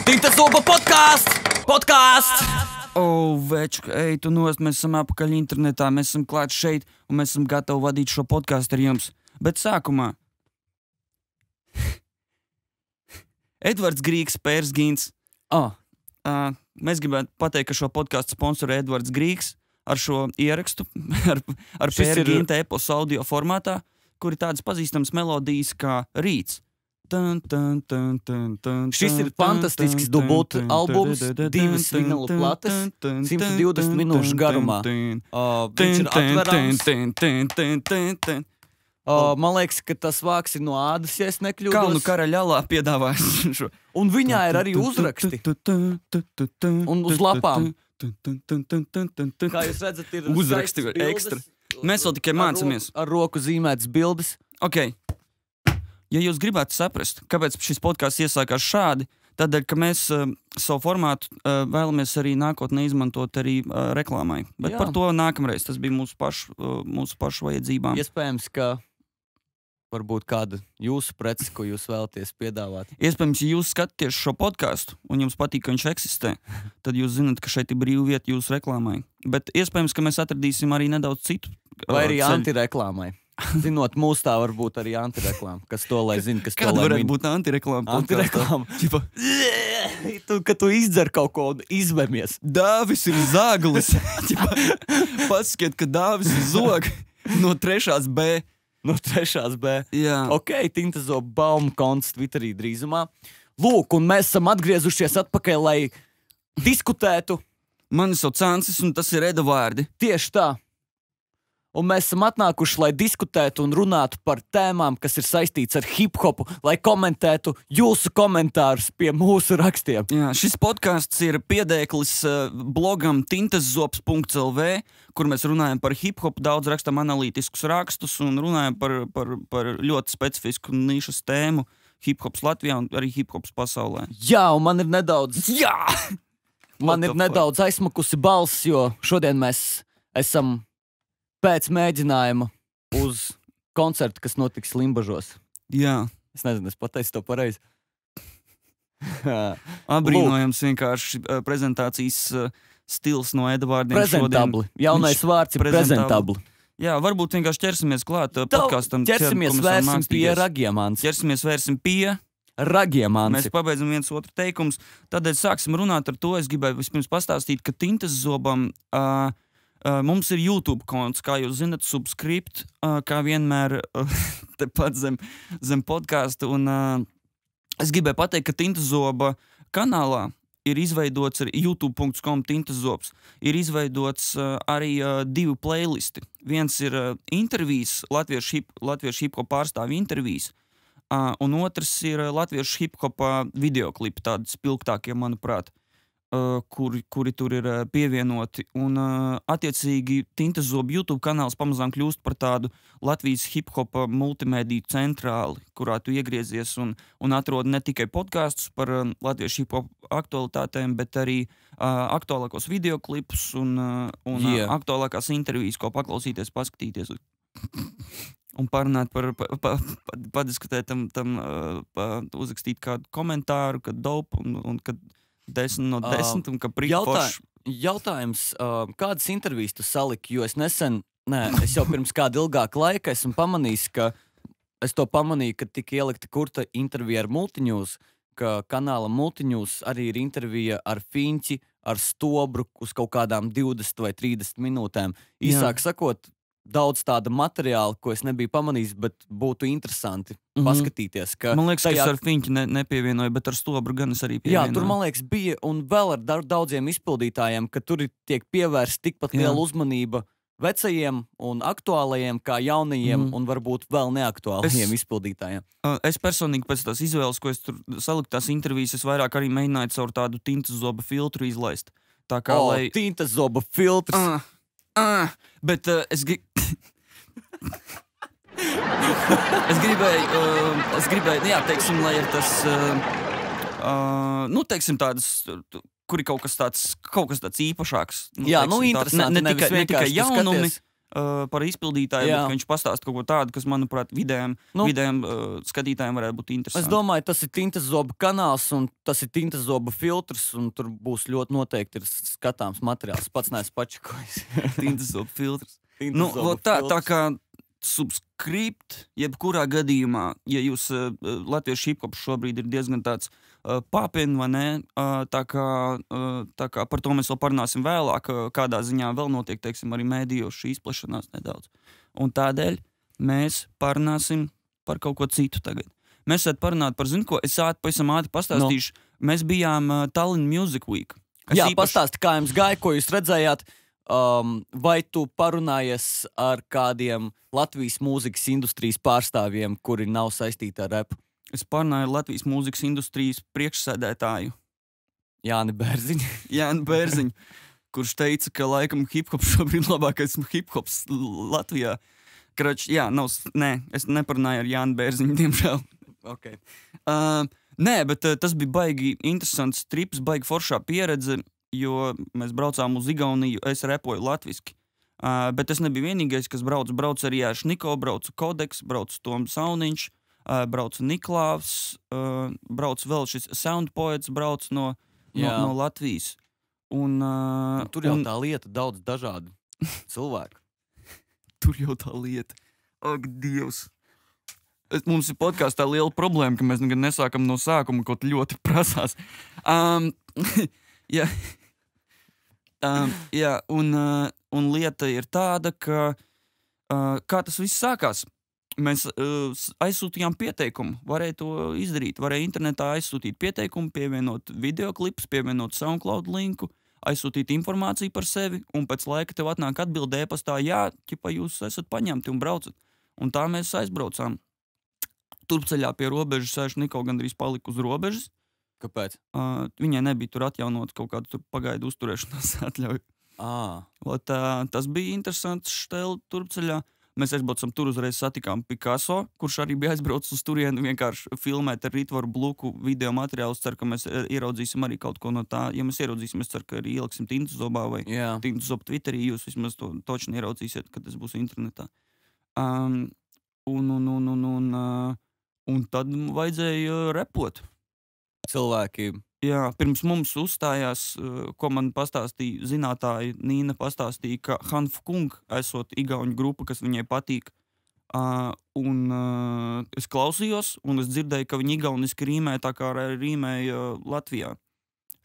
Tintas zoba podkāsts! Večka, ej, tu nost, mēs esam apakaļ internetā, mēs esam klāt šeit, un mēs esam gatavi vadīt šo podkāstu ar jums. Bet sākumā. Edvards Grīgs, Pērsgīns. Mēs gribētu pateikt, ka šo podkāstu sponsorē Edvards Grīgs ar šo ierakstu, ar Pērsgīnta epos audio formātā, kur ir tādas pazīstamas melodijas kā Rīts. Šis ir fantastisks dubult albums, 2 vinilu plates, 120 minūšu garumā. Viņš ir atverams. Man liekas, ka tas vāks ir no ādas, ja es nekļūdos. Kalnu karaļalā piedāvājas šo. Un viņā ir arī uzraksti. Un uz lapām. Kā jūs redzat, ir uzraksti ekstra. Mēs vēl tikai mācamies. Ar roku zīmētas bildes. Ok. Ja jūs gribētu saprast, kāpēc šis podkāsts iesākās šādi, tādēļ, ka mēs savu formātu vēlamies arī nākotnē izmantot arī reklāmai. Bet par to nākamreiz. Tas bija mūsu pašu vajadzībām. Iespējams, ka varbūt kāda jūsu prece, ko jūs vēlaties piedāvāt. Iespējams, ja jūs skatāties šo podkāstu un jums patīk, ka viņš eksistē, tad jūs zināt, ka šeit ir brīva vieta jūsu reklāmai. Bet iespējams, ka mēs atradīsim arī nedaudz citu. Vai arī antireklāmai. Zinot, mūs tā var būt arī antireklāma. Kas to, lai zina, kas to, lai min. Kāda varētu būt antireklāma? Antireklāma. Tu izdzer kaut ko un izvemies. Dāvis ir zāglis. Pasakiet, ka Dāvis ir zog no 3. B. No 3. B. Jā. Ok, Tintas zoba Baumkonts Twitterī drīzumā. Lūk, un mēs esam atgriezušies atpakaļ, lai diskutētu. Mani sauc Ancis, un tas ir Eda vārdi. Tieši tā. Un mēs esam atnākuši, lai diskutētu un runātu par tēmām, kas ir saistīts ar hip-hopu, lai komentētu jūsu komentārus pie mūsu rakstiem. Jā, šis podkāsts ir piedēklis blogam tintaszops.lv, kur mēs runājam par hip-hopu, daudz rakstam analītiskus rakstus un runājam par ļoti specifisku nišas tēmu hip-hops Latvijā un arī hip-hops pasaulē. Jā, un man ir nedaudz aizsmakusi balss, jo šodien mēs esam pēc mēģinājuma uz koncertu, kas notiks Limbažos. Jā. Es nezinu, es pateicu to pareizi. Abrīnojams vienkārši prezentācijas stils no Eda vārdiem šodien. Prezentabli. Jaunais vārds ir prezentabli. Jā, varbūt vienkārši ķersimies klāt podkastam. Ķersimies vērsim pie ragiem, Anci. Ķersimies vērsim pie ragiem, Anci. Mēs pabeidzam viens otru teikums. Tādēļ sāksim runāt ar to. Es gribēju vispirms pastāstīt, ka Tintas zobam mums ir YouTube konts, kā jūs zinat, subscript, kā vienmēr tepat zem podkāsta. Un es gribēju pateikt, ka Tintas zoba kanālā ir izveidots arī youtube.com Tintazops. Ir izveidots arī 2 playlisti. Viens ir intervijas, latviešu hip-hop pārstāvju intervijas, un otrs ir latviešu hip-hopa videoklipi, tādi spilgtākie, manuprāt. Kuri tur ir pievienoti. Un, attiecīgi, Tintas zoba YouTube kanāls pamazām kļūst par tādu Latvijas hip-hopa multimediju centrāli, kurā tu iegriezies un atrod ne tikai podkastus par latviešu hip-hop aktualitātēm, bet arī aktuālākos videoklipus un aktuālākās intervijas, ko paklausīties, paskatīties. Un parunāt padiskutēt uzrakstīt kādu komentāru, kad dope un kad 10 no 10 un ka prikforši. Jautājums, kādas intervijas tu saliki, jo es jau pirms kāda ilgāka laika esmu pamanījis, ka tika ielikta kurta intervija ar Multinews, ka kanāla Multinews arī ir intervija ar Fiņķi, ar Stobru uz kaut kādām 20 vai 30 minūtēm. Īsāk sakot, daudz tāda materiāla, ko es nebiju pamanījis, bet būtu interesanti paskatīties. Man liekas, ka es ar Fiņķi nepievienoju, bet ar Stobru gan es arī pievienoju. Jā, tur, man liekas, bija, un vēl ar daudziem izpildītājiem, ka tur tiek pievērsta tikpat liela uzmanība vecajiem un aktuālajiem, kā jaunajiem un varbūt vēl neaktuālajiem izpildītājiem. Es personīgi pēc tās izvēles, ko es tur saliku tās intervijas, es vairāk arī mēģināju caur tādu Tintas zoba filtru izlaist. Tā kā, lai... Tintas zoba filtrs! Bet es gribēju, jā, teiksim, lai ir tas, teiksim tādas, kur ir kaut kas tāds īpašāks. Jā, interesanti, ne tikai jaunumi, par izpildītāju, bet viņš pastāsta kaut ko tādu, kas, manuprāt, vidējiem skatītājiem varētu būt interesanti. Es domāju, tas ir Tintas Zoba kanāls, un tas ir Tintas Zoba filtrs, un tur būs ļoti noteikti ir skatāms materiāls. Pats neesmu pačakojis. Tintas Zoba filtrs. Tā kā subscript, jebkurā gadījumā, ja jūs latviešu hiphops šobrīd ir diezgan tāds pāpien, vai ne? Tā kā par to mēs vēl parunāsim vēlāk, kādā ziņā vēl notiek, teiksim, arī mēdījos šī izplešanās nedaudz. Un tādēļ mēs parunāsim par kaut ko citu tagad. Mēs varētu parunāt par, zinu ko, es pavisam ātri pastāstīšu. Mēs bijām Tallinn Music Week. Pastāsti, kā jums gāja, ko jūs redzējāt, vai tu parunājies ar kādiem Latvijas mūzikas industrijas pārstāvjiem, kuri nav saistīti ar repu? Es parunāju Latvijas mūzikas industrijas priekšsēdētāju. Jāni Bērziņu, kurš teica, ka laikam hip-hops šobrīd labākais hip-hops Latvijā. Es neparunāju ar Jāni Bērziņu, diemžēl. Okay. Nē, bet tas bija baigi interesants trips, baigi foršā pieredze, jo mēs braucām uz Igauniju, es repoju latviski. Bet es nebiju vienīgais, kas brauc arī Niko, braucu Kodeks, braucu Toms Sauniņš, braucu Niklāvs, brauc vēl šis Soundpoets, brauc no Latvijas. Tur jau tā lieta daudz dažādu cilvēku. Tur jau tā lieta. Ak, Dievs! Mums ir podkāstā liela problēma, ka mēs nekad nesākam no sākuma, kaut ļoti prasās. Un lieta ir tāda, ka kā tas viss sākās? Mēs aizsūtījām pieteikumu, varēja to izdarīt, varēja internetā aizsūtīt pieteikumu, pievienot videoklipus, pievienot SoundCloud linku, aizsūtīt informāciju par sevi, un pēc laika tev atnāk atbilde e-pastā, jūs esat paņemti un braucat. Un tā mēs aizbraucām. Turpceļā pie robežas sēž Niko gandrīz palika uz robežas. Kāpēc? Viņai nebija tur atjaunots kaut kādu tur pagaidu uzturēšanās atļauju. Tas bija interesants štēl Turpceļā. Mēs aizbraucam tur, uzreiz satikām Picasso, kurš arī bija aizbraucis uz turieni vienkārši filmēt ar Ritvaru Bluku video materiālus. Ceru, ka mēs ieraudzīsim arī kaut ko no tā. Ja mēs ieraudzīsim, es ceru, ka arī ieliksim Tintas Zobā vai Tintas Zoba Twitterī. Jūs vismaz to točni ieraudzīsiet, kad tas būs internetā. Un tad vajadzēja repot. Cilvēki. Jā, pirms mums uzstājās, ko man pastāstīja zinātāji, Nīna pastāstīja, ka Hanf Kung esot igauņu grupa, kas viņai patīk. Es klausījos, un es dzirdēju, ka viņi igauniski rīmē tā kā rīmēja Latvijā.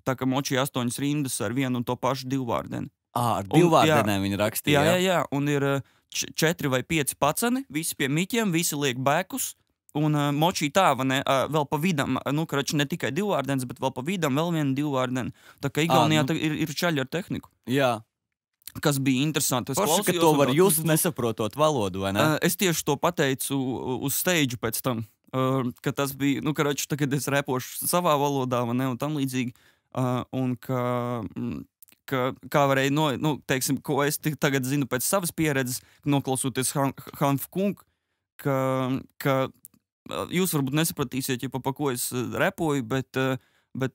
Tā kā moči 8 rindas ar vienu un to pašu divvārdeni. Ar divvārdenēm viņi rakstīja. Jā, un ir 4 vai 5 pacani, visi pie miķiem, visi liek bēkus. Un močī tā, ne, vēl pa vidam, ne tikai divvārdens, bet vēl pa vidam vēl viena divvārdena. Tā kā Igaunijā ir čaļi ar tehniku. Jā. Kas bija interesanti. Forši, ka to var just nesaprotot valodu, vai ne? Es tieši to pateicu uz stage pēc tam, ka tas bija, tagad es repošu savā valodā, vai ne, un tam līdzīgi. Un kā varēja, teiksim, ko es tagad zinu pēc savas pieredzes, noklausoties Hanf Kung, ka jūs varbūt nesapratīsiet, ja pa ko es repoju, bet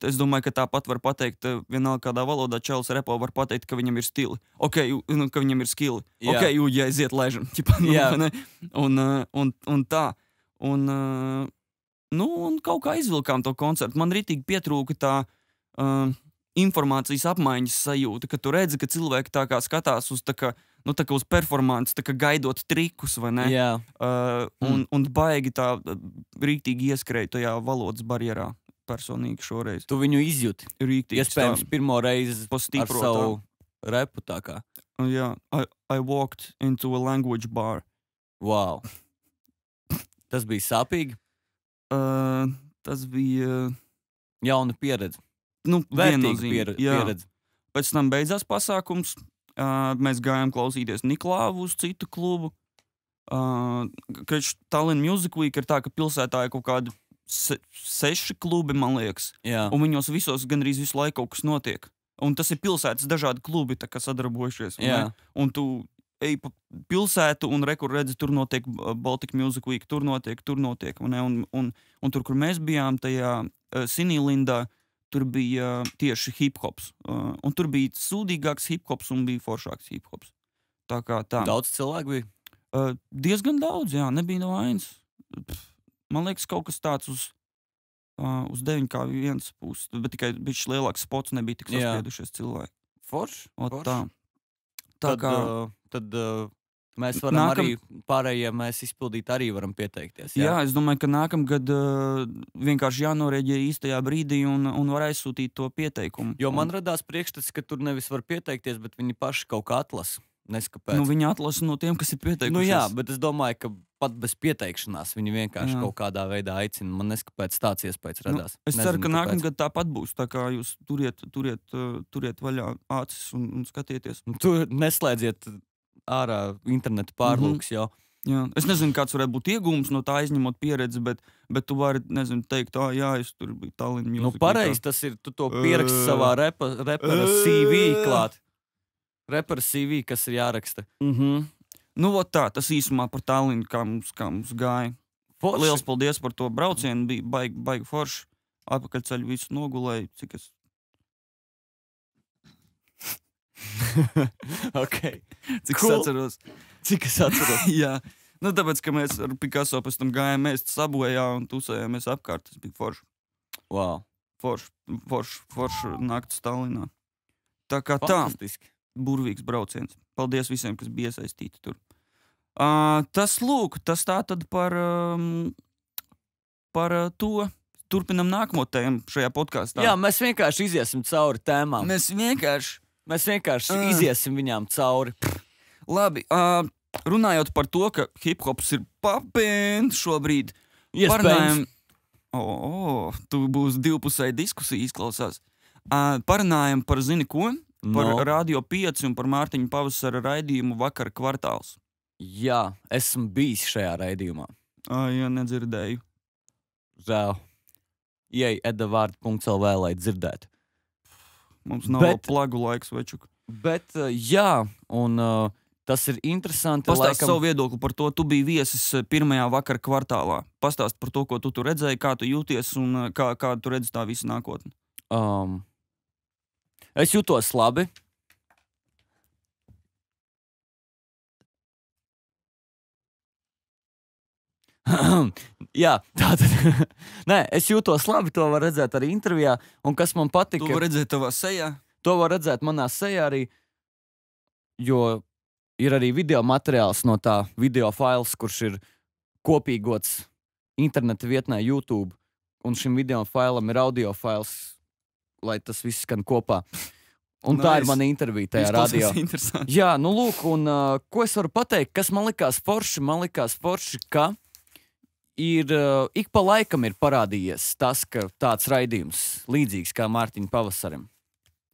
es domāju, ka tāpat var pateikt, vienalga kādā valodā čels repo var pateikt, ka viņam ir stili. Ka viņam ir skili. Ja aiziet lēžam. Un tā. Un kaut kā izvilkām to koncertu. Man ritīgi pietrūka tā informācijas apmaiņas sajūta, ka tu redzi, ka cilvēki tā kā skatās uz tā kā uz performances, tā kā gaidot trikus, vai ne? Jā. Un baigi tā rīktīgi ieskrēja tajā valodas barjerā personīgi šoreiz. Tu viņu izjūti? Rīktīgi. Iespējams, pirmo reizi ar savu repu tā kā. Jā. I walked into a language bar. Wow. Tas bija sāpīgi? Tas bija... Jauna pieredze. Viennozīmīgi. Pieredze. Pēc tam beidzās pasākums. Mēs gājām klausīties Niklāvu uz citu klubu. Tallinn Music Week ir tā, ka pilsētā ir kaut kādi 6 klubi, man liekas. Jā. Un viņos visos gandrīz visu laiku kaut kas notiek. Un tas ir pilsētas dažādi klubi, tā kā sadarbojušies. Un tu ej pa pilsētu un redzi, tur notiek Baltic Music Week, tur notiek. Un tur, kur mēs bijām, tajā Sinīlindā, tur bija tieši hip-hops. Un tur bija sūdīgāks hip-hops un bija foršāks hip-hops. Tā kā tā. Daudz cilvēku bija? Diezgan daudz, jā, nebija no vainas. Man liekas, kaut kas tāds uz 9,1 puses, bet tikai bišķi lielāks spots, nebija tik saspiedušies cilvēki. Forši. Tad mēs varam arī pārējie mēs izpildīt, arī varam pieteikties. Jā, es domāju, ka nākamgad vienkārši jānorēģē īstajā brīdī un var aizsūtīt to pieteikumu. Jo man radās priekšstats, ka tur nevis var pieteikties, bet viņi paši kaut kā atlasa. Neskapēc. Viņi atlasa no tiem, kas ir pieteikušies. Jā, bet es domāju, ka pat bez pieteikšanās viņi vienkārši kaut kādā veidā aicina. Man neskapēc tāds iespējas radās. Es ceru, ka nākamgad tāpat būs. Tā kā jūs turiet vaļā acis un skatieties. Tur neslēdziet ārā internetu pārlūks jau. Jā. Es nezinu, kāds varētu būt iegūms no tā izņemot pieredzi, bet tu vari, teikt, jā, es tur biju Tallinn Music. Pareizi tas ir, tu to pieraksti savā repera CV klāt. Repera CV, kas ir jāraksta. Tas īsumā par Tallinnu, kā mums gāja. Forši. Liels paldies par to braucienu, bija baigi forši. Atpakaļceļu visu nogulēju, cik es... Okay. Cik cool. Cik es atceros. Jā. Tāpēc, ka mēs ar Picasso pēc tam gājām mēs sabojā un tusējāmies apkārt. Tas bija forši. Wow. Forši naktis Tallinnā. Tā kā fantastiski. Burvīgs brauciens. Paldies visiem, kas bija iesaistīti tur. Tas tā tad par to. Turpinam nākamo tēmu šajā podkastā. Jā, mēs vienkārši iziesim cauri tēmām. Mēs vienkārši iziesim viņām cauri. Labi, runājot par to, ka hip-hops ir papēns šobrīd. Iespējams. Tu būs divpusēja diskusija izklausās. Parunājam par zini ko? Par Radio 5 un par Mārtiņa Pavasara raidījumu Vakara kvartāls. Jā, esmu bijis šajā raidījumā. Jā, nedzirdēju. Žēl. Iej edavārdu.lv, lai dzirdētu. Mums nav plagu laiks, večuk. Bet, jā, un tas ir interesanti. Pastāst savu viedokli par to. Tu biji viesis pirmajā Vakara kvartālā. Pastāst par to, ko tu tur redzēji, kā tu jūties un kā tu redzi tā visa nākotne. Es jūtos labi. Jā, tātad. Nē, es jūtos labi, to var redzēt arī intervijā. Un kas man patika... To var redzēt tavā sejā? To var redzēt manā sejā arī, jo ir arī video materiāls no tā video fails, kurš ir kopīgots interneta vietnē YouTube. Un šim video failam ir audio fails, lai tas viss skan kopā. Un tā ir mana intervija tajā radio. Jā, lūk, un ko es varu pateikt, kas man likās forši? Man likās forši, ka ik pa laikam ir parādījies tas, ka tāds raidījums, līdzīgs kā Mārtiņa Pavasarim.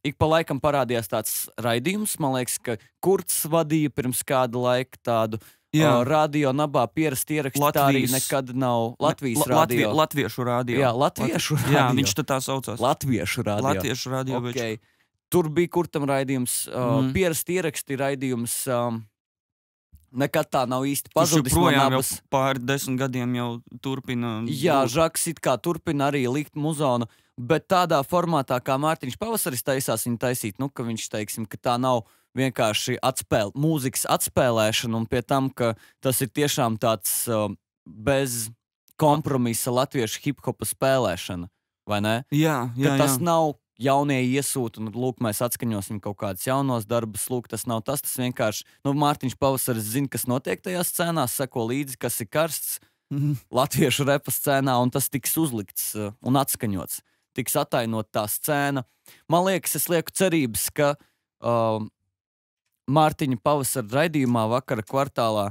Ik pa laikam parādījās tāds raidījums, man liekas, ka Kurts vadīja pirms kāda laika tādu radio nabā pierasti ierakstu, tā arī nekad nav Latvijas radio. Latviešu radio. Jā, Latviešu radio. Jā, viņš tā saucās. Latviešu radio. Latviešu radio. Okay. Tur bija Kurtam raidījums, pierasti ieraksti raidījums, nekad tā nav īsti pazudis no nabas. Pāri 10 gadiem jau turpina. Jā, Žaks it kā turpina arī likt muzonu, bet tādā formātā, kā Mārtiņš Pavasaris taisās viņu taisīt, ka viņš, teiksim, ka tā nav vienkārši mūzikas atspēlēšana, un pie tam, ka tas ir tiešām tāds bez kompromisa latviešu hip-hopa spēlēšana, vai ne? Jā. Tas nav jaunie iesūta, un lūk, mēs atskaņosim kaut kādus jaunos darbus, lūk, tas nav tas vienkārši, Mārtiņš Pavasaris zina, kas notiek tajā scēnā, seko līdzi, kas ir karsts latviešu repa scēnā, un tas tiks uzlikts un atskaņots. Tiks atainot tā scēna. Man liekas, es lieku cerības, ka Mārtiņa Pavasara raidījumā Vakara kvartālā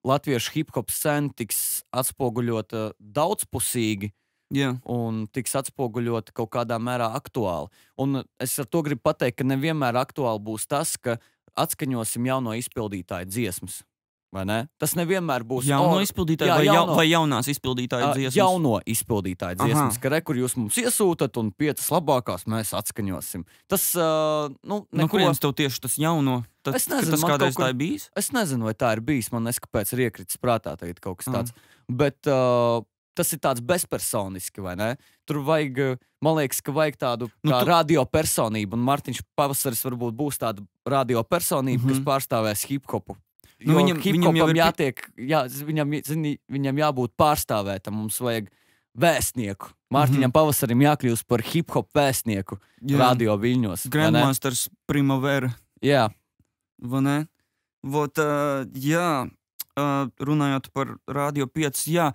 latviešu hip-hop scēna tiks atspoguļota daudzpusīgi, un tiks atspoguļota kaut kādā mērā aktuāli. Un es ar to gribu pateikt, ka nevienmēr aktuāli būs tas, ka atskaņosim jauno izpildītāju dziesmas. Vai ne? Tas nevienmēr būs jauno izpildītāju vai jaunās izpildītāju dziesmas? Jauno izpildītāju dziesmas, ka kur jūs mums iesūtat un 5 labākās mēs atskaņosim. Tas, No kurienes tev tieši tas jauno? Es nezinu, tas kādreiz tā ir bijis? Es nezinu, vai tā ir bijis. Man neskapēc ir iekritis prātā tagad kaut kas tāds. Bet tas ir tāds bezpersoniski, vai ne? Tur vajag, man liekas, ka vajag tādu kā tu- radiopersonību, un Mārtiņš Pavasaris varbūt būs tāda radiopersonība, kas pārstāvēs hip-hopu. Nu, Jo viņam jau hip-hopam ir jātiek, viņam jābūt pārstāvētam, mums vajag vēstnieku. Mārtiņam Pavasarim jākļūst par hip-hop vēstnieku radio viļņos. vai ne? Grandmasters Primavera. Jā, Vai ne? Vot, jā, runājot par Radio 5, jā.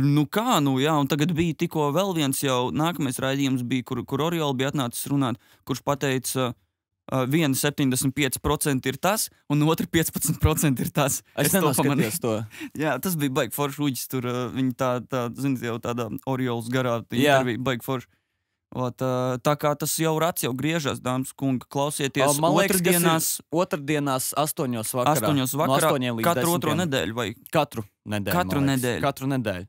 Nu kā, nu jā, un tagad bija tikko vēl viens jau nākamais raidījums bija, kur Oriola bija atnācis runāt, kurš pateica, viena 75% ir tas, un otra 15% ir tas. es nenoskatījos to. Jā, tas bija baigi forši uģis, tur viņi tā, ziniet, jau tādā Oriolas garā Jā. intervija, baigi forši. Ot, tā kā tas jau rats jau griežas, dāmas kungi, klausieties Man liekas, otrdienās, Otrdienās 8 vakarā. 8 vakarā, No 8 līdz katru 10. otro nedēļu, vai Katru nedēļu. Katru man liekas. nedēļu. Katru nedēļu.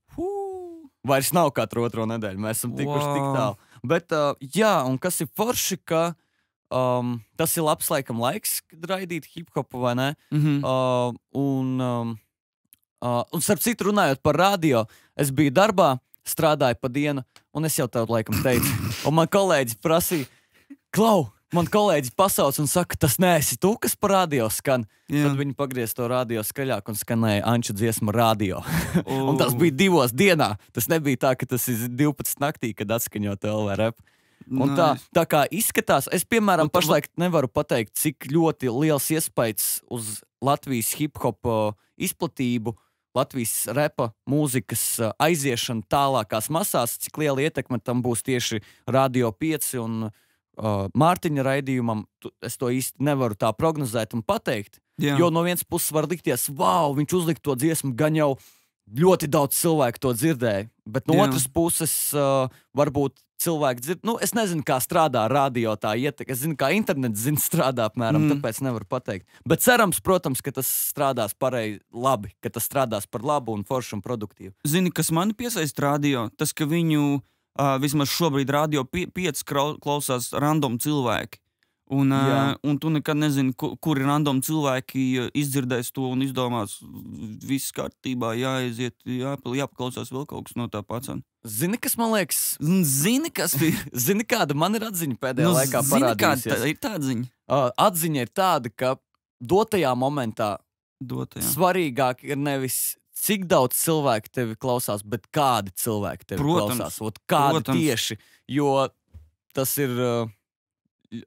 Vairs nav katru otro nedēļu. Mēs esam tikuši tik Wow. tālu. Bet, jā, un kas ir forši, ka tas ir labs laikam laiks, kad raidīt hip-hopu, vai ne? Un starp citu, runājot par radio, es biju darbā, strādāju pa dienu, un es jau tev laikam teicu, un man kolēģis prasīja, Klau, man kolēģis pasauc un saka, tas neesi tu, kas pa radio skan. Jā. Tad viņi pagriez to radio skaļāk un skanēja Anča dziesma radio. Un tas bija 2 dienā. Tas nebija tā, ka tas ir 12 naktī, kad atskaņot LV rap. Un tā kā izskatās, es piemēram Un tu- pašlaik nevaru pateikt, cik ļoti liels iespējas uz Latvijas hip-hop izplatību, Latvijas repa mūzikas aiziešana tālākās masās, cik liela ietekme tam būs tieši Radio 5 un Mārtiņa raidījumam. Es to īsti nevaru tā prognozēt un pateikt. Jā. Jo no vienas puses var likties, wow, viņš uzlika to dziesmu, gan jau ļoti daudz cilvēku to dzirdēja. Bet no Jā. otras puses, varbūt cilvēki dzird. Nu, es nezinu, kā strādā radio tā ietekme. Es zinu, kā internets strādā apmēram, tāpēc nevaru pateikt. Bet cerams, protams, ka tas strādās pareizi, labi, ka tas strādās par labu un foršu un produktīvu. Zini, kas mani piesaista radio? Tas, ka viņu vismaz šobrīd Radio 5 klausās random cilvēki. Un tu nekad nezini, kuri random cilvēki izdzirdēs to un izdomās, viss kārtībā, jāaiziet, jāpaklausās vēl kaut kas no tā pats. Zini, kas man liekas? Zini, kas ir? Zini, kāda man ir atziņa pēdējā laikā parādījusies? Ir tāda ziņa? Atziņa ir tāda, ka dotajā momentā Dotajā. svarīgāk ir nevis cik daudz cilvēku tevi klausās, bet kādi cilvēki tevi klausās. Kādi tieši, jo tas ir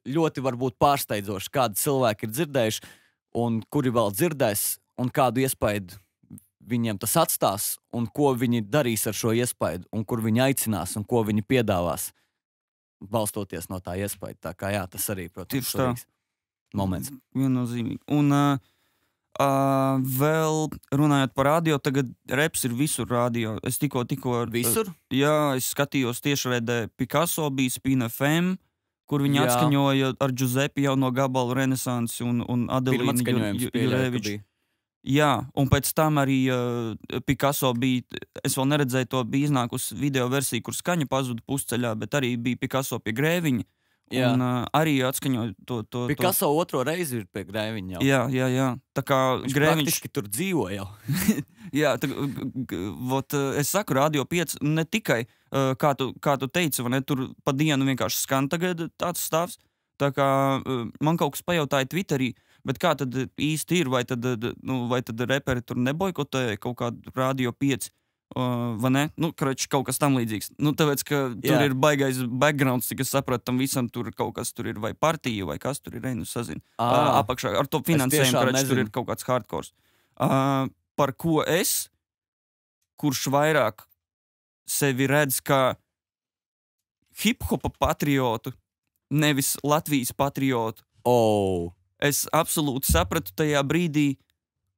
ļoti varbūt pārsteidzoši, kādi cilvēki ir dzirdējuši un kuri vēl dzirdēs un kādu iespaidu viņiem tas atstās un ko viņi darīs ar šo iespaidu un kur viņi aicinās un ko viņi piedāvās, balstoties no tā iespaidu. Tā kā jā, tas arī, protams, Tieši tā. svarīgs moments. Viennozīmīgi. Un vēl runājot par radio, tagad reps ir visur radio. Es tikko Visur? Jā, es skatījos tiešraidē Picasso bija Spin FM, kur viņi Jā. atskaņoja ar Giuseppe jau no gabalu Renesansi un Pirmā Adelīnu skaņojums pieļauju, ka Jureviču. bija. Jā, un pēc tam arī Picasso bija, es vēl neredzēju to, bija iznākusi video versija, kur skaņa pazuda pusceļā, bet arī bija Picasso pie Grēviņa. Jā. Un arī atskaņoja to. Picasso otro reizi ir pie Grēviņa jau. Jā. Tā kā Viņš Grēviņš. praktiski tur dzīvo jau. Jā, es saku, Radio 5 ne tikai, kā tu teici, vai ne, tur pa dienu vienkārši skan tagad tāds stāvs. Tā kā man kaut kas pajautāja Twitterī, bet kā tad īsti ir, vai tad reperi tur neboikotē kaut kādu Radio 5, vai ne? Nu, kroči, kaut kas tam līdzīgs. Nu, tāpēc, ka tur Jā. ir baigais backgrounds, cik es sapratu, tam visam tur kaut kas tur ir, vai partija, vai kas tur ir, nu, sazin. Apakšā, ar to finansējumu, tiešām kroči, tur nezinu. ir kaut kāds hardcores. Par ko es, kurš vairāk sevi redz kā hip-hopa patriotu, nevis Latvijas patriotu. Es absolūti sapratu tajā brīdī,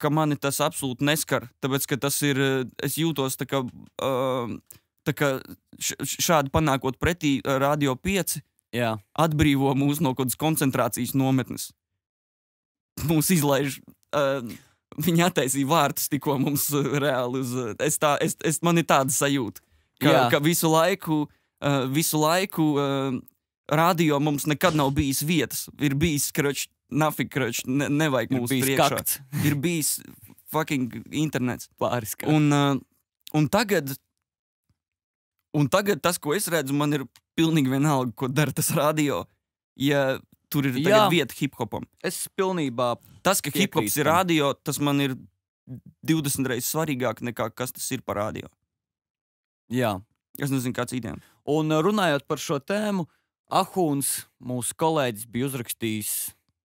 ka mani tas absolūti neskar, tāpēc, ka tas ir, es jūtos tā kā šādi panākot pretī Radio 5, Jā. atbrīvo mūs no kādas koncentrācijas nometnes. Mūs izlaiž, viņi attaisīja vārtus tikko mums reāli uz, man ir tāda sajūta, Jā. ka visu laiku radio mums nekad nav bijis vietas, ir bijis, nevajag Ir mūs bijis priekšā. kakts. Ir bijis fucking internets. Pāris kakts. Un un tagad tas, ko es redzu, man ir pilnīgi vienalga, ko dara tas radio, ja tur ir tagad vieta hip-hopam. Es pilnībā Tas, ka hip-hops ir radio, tas man ir 20 reizes svarīgāk nekā kas tas ir par radio. Jā. Es nezinu, kā citiem. Un runājot par šo tēmu, Ahūns, mūsu kolēģis, bija uzrakstījis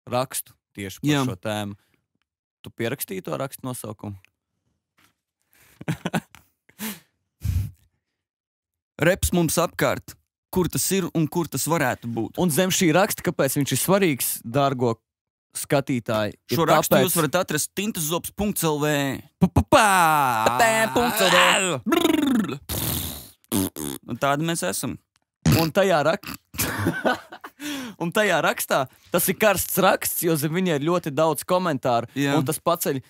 rakstu tieši par šo tēmu. Tu pierakstīji to rakstu nosaukumu? Reps mums apkārt, kur tas ir un kur tas varētu būt. Un zem šī raksta, kāpēc viņš ir svarīgs, dārgo skatītāji. Šo rakstu jūs varat atrast tintazops.lv. Un tādi mēs esam. Un tajā rakstā, tas ir karsts raksts, jo zem viņai ir ļoti daudz komentāru. Jā. Un tas paceļ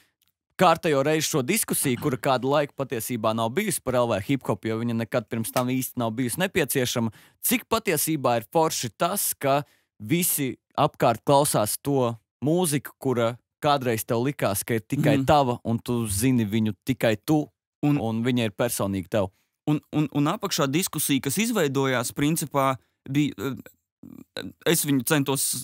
kārtējo reizi šo diskusiju, kura kādu laiku patiesībā nav bijusi par LV hip-hop, jo viņa nekad pirms tam īsti nav bijusi nepieciešama. Cik patiesībā ir forši tas, ka visi apkārt klausās to mūziku, kura kādreiz tev likās, ka ir tikai tava, un tu zini viņu tikai tu, un viņa ir personīgi tev. Un apakšā diskusija, kas izveidojās, principā, bija, es viņu centos,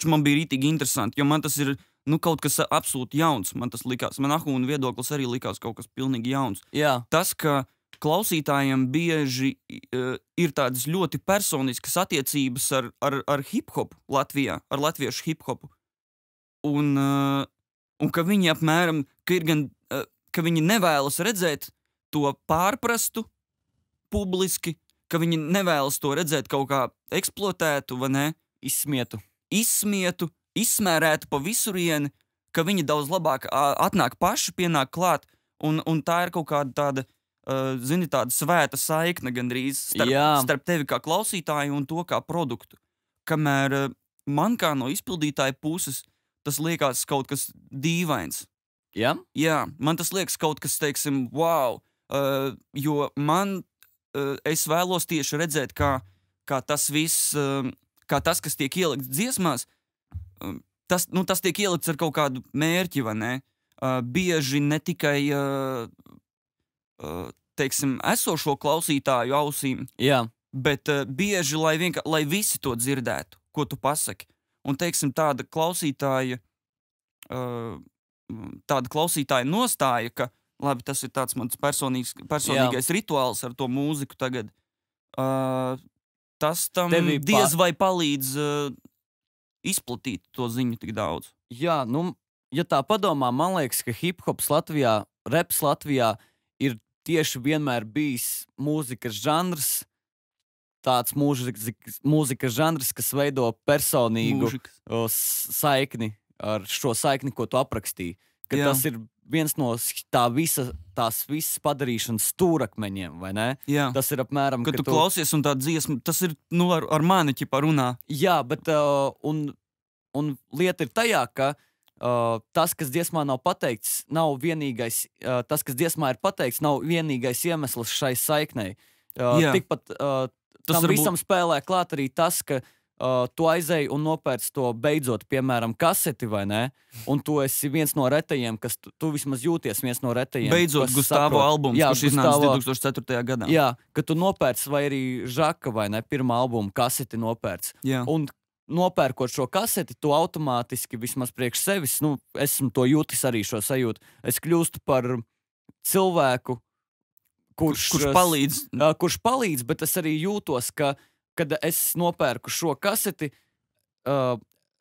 man bija rītīgi interesanti, jo man tas ir, kaut kas absolūti jauns, man tas likās. Man Ahūna viedoklis arī likās kaut kas pilnīgi jauns. Jā. Tas, ka klausītājiem bieži ir tādas ļoti personiskas attiecības ar hip-hopu Latvijā, ar latviešu hip-hopu. Un ka viņi apmēram, ka viņi nevēlas redzēt to pārprastu publiski, ka viņi nevēlas to redzēt kaut kā eksploatētu, vai ne? Izsmietu, izsmērētu pa visurieni, ka viņi daudz labāk atnāk paši, pienāk klāt, un tā ir kaut kāda tāda, tāda svēta saikne gandrīz starp tevi kā klausītāju un to kā produktu. Kamēr man kā no izpildītāja puses tas liekas kaut kas dīvains. Jā? Jā, man tas liekas kaut kas, teiksim, wow, jo es vēlos tieši redzēt, kā tas viss, kā tas, kas tiek ielikts dziesmās, tas tiek ielikts ar kaut kādu mērķi, vai ne? Bieži ne tikai, teiksim, esošo klausītāju ausīm, bet bieži, lai visi to dzirdētu, ko tu pasaki. Un, teiksim, tāda klausītāja nostāja, ka, labi, tas ir tāds mans personīgais rituāls ar to mūziku tagad, tas tam diez vai palīdz izplatīt to ziņu tik daudz. Jā, ja tā padomā, man liekas, ka hip-hops Latvijā, reps Latvijā ir tieši vienmēr bijis mūzikas žanrs, tāds mūzikas žanrs, kas veido personīgu saikni ar šo saikni, ko tu aprakstīji. Ka tas ir viens no tās visas padarīšanas stūrakmeņiem, vai ne? Jā. Tas ir apmēram, kad tu klausies un tā dziesma, tas ir, ar mani ķipā runā. Jā, bet, un lieta ir tajā, ka tas, kas dziesmā nav pateikts, nav vienīgais, tas, kas dziesmā ir pateikts, nav vienīgais iemesls šai saiknei. Tikpat tam visam spēlē klāt arī tas, ka tu aizēji un nopērci to beidzot, piemēram, kaseti, vai ne? Un tu esi viens no retajiem, kas tu vismaz jūties viens no retajiem. Beidzot Gustavo albums, kurš iznāca 2004. gadā. Jā, ka tu nopērci, vai arī Žaka, vai ne, pirmā albuma kaseti nopērci. Jā. Un nopērkot šo kaseti, tu automātiski, vismaz priekš sevis, esmu to jūtis arī šo sajūtu. Es kļūstu par cilvēku, kurš palīdz, bet es arī jūtos, ka kad es nopērku šo kaseti,